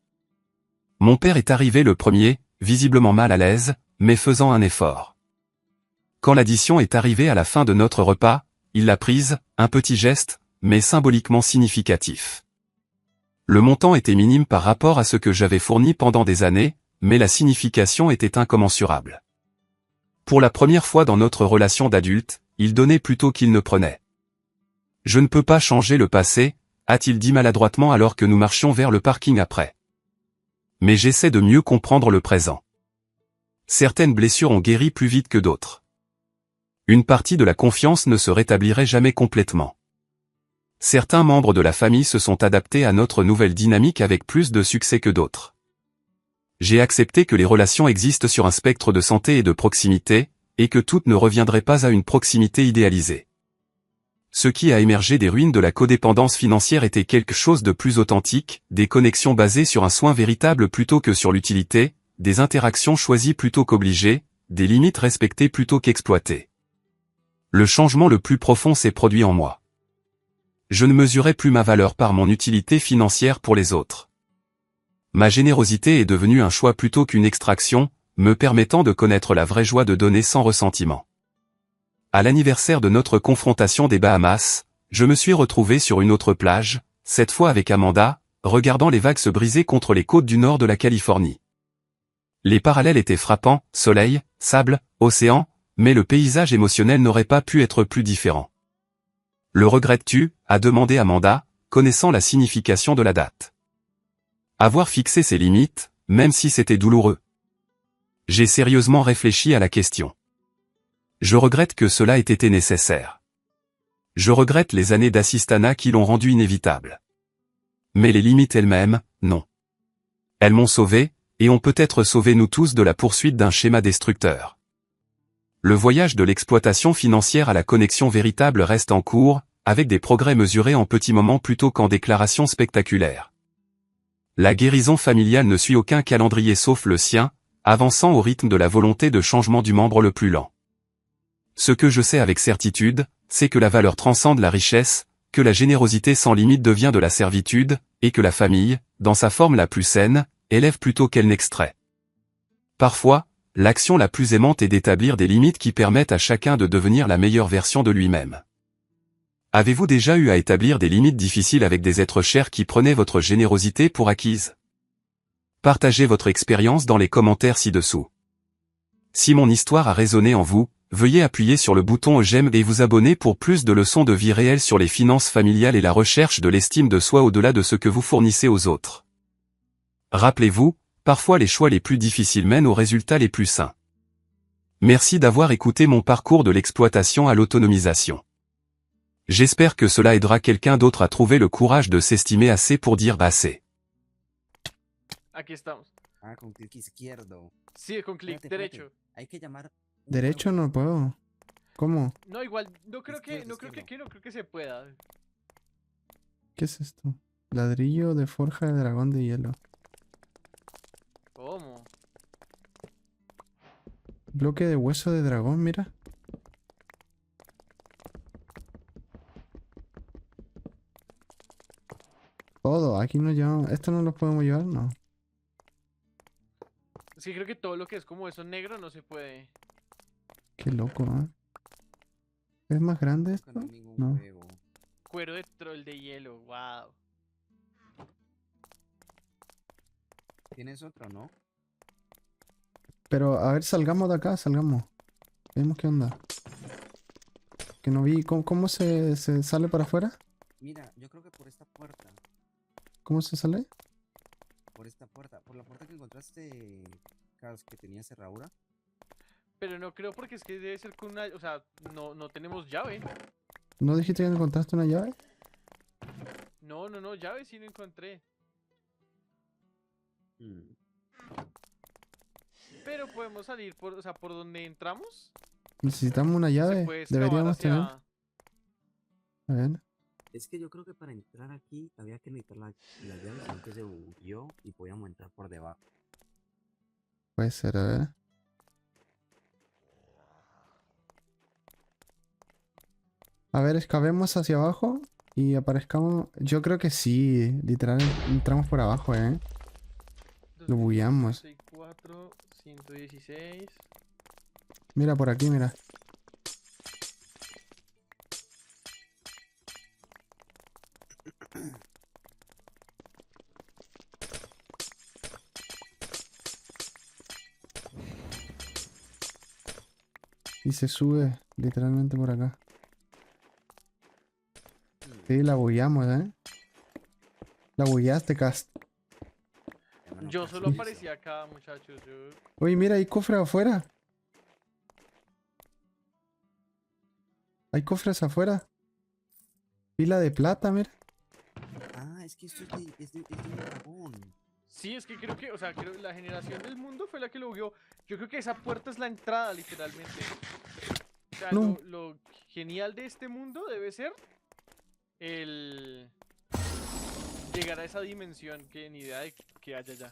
Mon père est arrivé le premier, visiblement mal à l'aise, mais faisant un effort. Quand l'addition est arrivée à la fin de notre repas, il l'a prise, un petit geste, mais symboliquement significatif. Le montant était minime par rapport à ce que j'avais fourni pendant des années, mais la signification était incommensurable. Pour la première fois dans notre relation d'adulte, il donnait plutôt qu'il ne prenait. Je ne peux pas changer le passé, a-t-il dit maladroitement alors que nous marchions vers le parking après. Mais j'essaie de mieux comprendre le présent. Certaines blessures ont guéri plus vite que d'autres. Une partie de la confiance ne se rétablirait jamais complètement. Certains membres de la famille se sont adaptés à notre nouvelle dynamique avec plus de succès que d'autres. J'ai accepté que les relations existent sur un spectre de santé et de proximité, et que toutes ne reviendraient pas à une proximité idéalisée. Ce qui a émergé des ruines de la codépendance financière était quelque chose de plus authentique, des connexions basées sur un soin véritable plutôt que sur l'utilité, des interactions choisies plutôt qu'obligées, des limites respectées plutôt qu'exploitées. Le changement le plus profond s'est produit en moi. Je ne mesurais plus ma valeur par mon utilité financière pour les autres. Ma générosité est devenue un choix plutôt qu'une extraction, me permettant de connaître la vraie joie de donner sans ressentiment. À l'anniversaire de notre confrontation des Bahamas, je me suis retrouvé sur une autre plage, cette fois avec Amanda, regardant les vagues se briser contre les côtes du nord de la Californie. Les parallèles étaient frappants, soleil, sable, océan, mais le paysage émotionnel n'aurait pas pu être plus différent. Le regrettes-tu, a demandé Amanda, connaissant la signification de la date. Avoir fixé ses limites, même si c'était douloureux. J'ai sérieusement réfléchi à la question. Je regrette que cela ait été nécessaire. Je regrette les années d'assistanat qui l'ont rendu inévitable. Mais les limites elles-mêmes, non. Elles m'ont sauvé, et ont peut-être sauvé nous tous de la poursuite d'un schéma destructeur. Le voyage de l'exploitation financière à la connexion véritable reste en cours, avec des progrès mesurés en petits moments plutôt qu'en déclarations spectaculaires. La guérison familiale ne suit aucun calendrier sauf le sien, avançant au rythme de la volonté de changement du membre le plus lent. Ce que je sais avec certitude, c'est que la valeur transcende la richesse, que la générosité sans limite devient de la servitude, et que la famille, dans sa forme la plus saine, élève plutôt qu'elle n'extrait. Parfois, l'action la plus aimante est d'établir des limites qui permettent à chacun de devenir la meilleure version de lui-même. Avez-vous déjà eu à établir des limites difficiles avec des êtres chers qui prenaient votre générosité pour acquise? Partagez votre expérience dans les commentaires ci-dessous. Si mon histoire a résonné en vous, veuillez appuyer sur le bouton j'aime et vous abonner pour plus de leçons de vie réelle sur les finances familiales et la recherche de l'estime de soi au-delà de ce que vous fournissez aux autres. Rappelez-vous, parfois les choix les plus difficiles mènent aux résultats les plus sains. Merci d'avoir écouté mon parcours de l'exploitation à l'autonomisation. J'espère que cela aidera quelqu'un d'autre à trouver le courage de s'estimer assez pour dire assez. Aquí estamos. Ah, con clic izquierdo. Sí, con clic Espérate, espérate. derecho. Hay que llamar. Derecho no puedo. ¿Cómo? No, igual, no creo que, Izquierdo, no creo que izquierdo. aquí no creo que se pueda. ¿Qué es esto? Ladrillo de forja de dragón de hielo. ¿Cómo? Bloque de hueso de dragón, mira. Todo, aquí nos llevamos. ¿Esto no lo podemos llevar? No. Es que creo que todo lo que es como eso negro no se puede. Qué loco, ¿eh? ¿Es más grande Creo que esto? no hay ningún No. juego. Cuero de troll de hielo, wow. ¿Tienes otro, no? Pero a ver, salgamos de acá, salgamos. Vemos qué onda. Que no vi. ¿Cómo se sale para afuera? Mira, yo creo que por esta puerta. ¿Cómo se sale? Por esta puerta. Por la puerta que encontraste, Carlos, que tenía cerradura. Pero no creo porque es que debe ser con una... O sea, no tenemos llave. ¿No dijiste que encontraste una llave? No, llave sí no encontré. Mm, Pero podemos salir por, o sea, por donde entramos. Necesitamos una Se llave. puede excavar Deberíamos tener. hacia... A ver. Es que yo creo que para entrar aquí había que necesitar la llave, sino que se bugueó y podíamos entrar por debajo. Puede ser, a ver. A ver, excavemos hacia abajo y aparezcamos. Yo creo que sí, literal entramos por abajo, ¿eh? Lo bugueamos. 264, 116. Mira por aquí, mira. Y se sube literalmente por acá. Sí, la bugueamos, ¿eh? La bugueaste, Cast. Hermano, Yo casi solo eso. aparecía acá, muchachos. Oye, mira, hay cofres afuera. Hay cofres afuera. Pila de plata, mira. Ah, es que esto es de un dragón. Sí, es que creo que, o sea, creo la generación del mundo fue la que lo vio. Yo creo que esa puerta es la entrada, literalmente. O sea, No. lo genial de este mundo debe ser el llegar a esa dimensión que ni idea de que haya ya.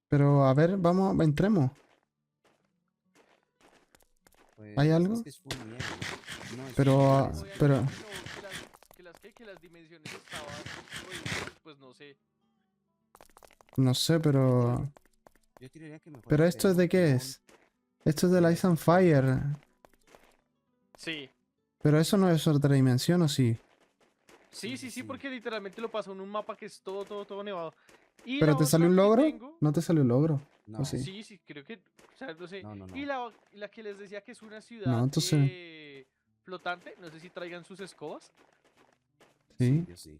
Pero a ver, vamos, entremos. Pues, ¿Hay algo? Es que es full nieve. No, es Pero, full ah, nieve, sí. pero- Obviamente que las dimensiones estaban prohibidas, pues no sé. No sé, pero... Yo tiraría que mejor ¿Pero esto es de qué esperemos es? Esto es de Ice and Fire. Sí. Pero eso no es otra dimensión, ¿o sí? Sí, porque literalmente lo pasó en un mapa que es todo nevado. Y ¿Pero la te salió otra un que logro? tengo- No te salió un logro. No, ¿O sí? Sí, creo que, o sea, no sé. no. Y la que les decía que es una ciudad No, entonces... flotante, no sé si traigan sus escobas. Sí. Yo sí.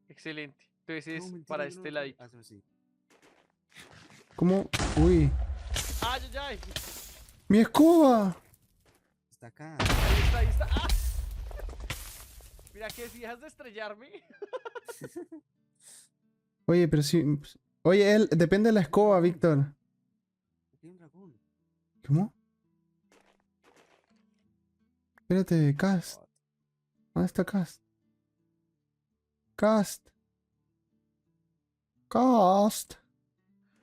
Excelente. Entonces No, es mentira, para yo no este lo traigo. ladito. Ah, eso sí. ¿Cómo? Uy. ¡Ay, ay, ay! ¡Mi escoba! Está acá. Ahí está. ¡Ah! Mira que si dejas de estrellarme. Oye, pero sí... Oye, él... Depende de la escoba, Víctor. Tiene un dragón. ¿Cómo? Espérate, Cast. God. ¿Dónde está Cast? Cast. Cast.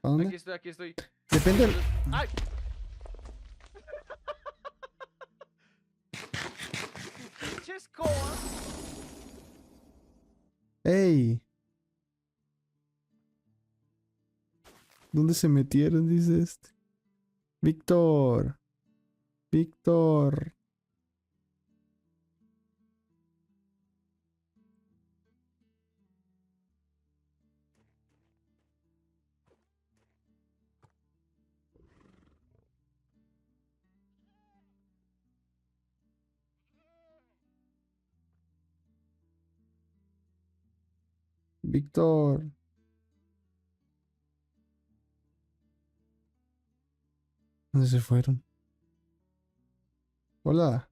¿A dónde? Aquí estoy. Depende del... ¡Ay! ¡Pinche escoba! ¡Ey! ¿Dónde se metieron? Dice este. Víctor. Víctor. Víctor. ¿Dónde se fueron? Hola.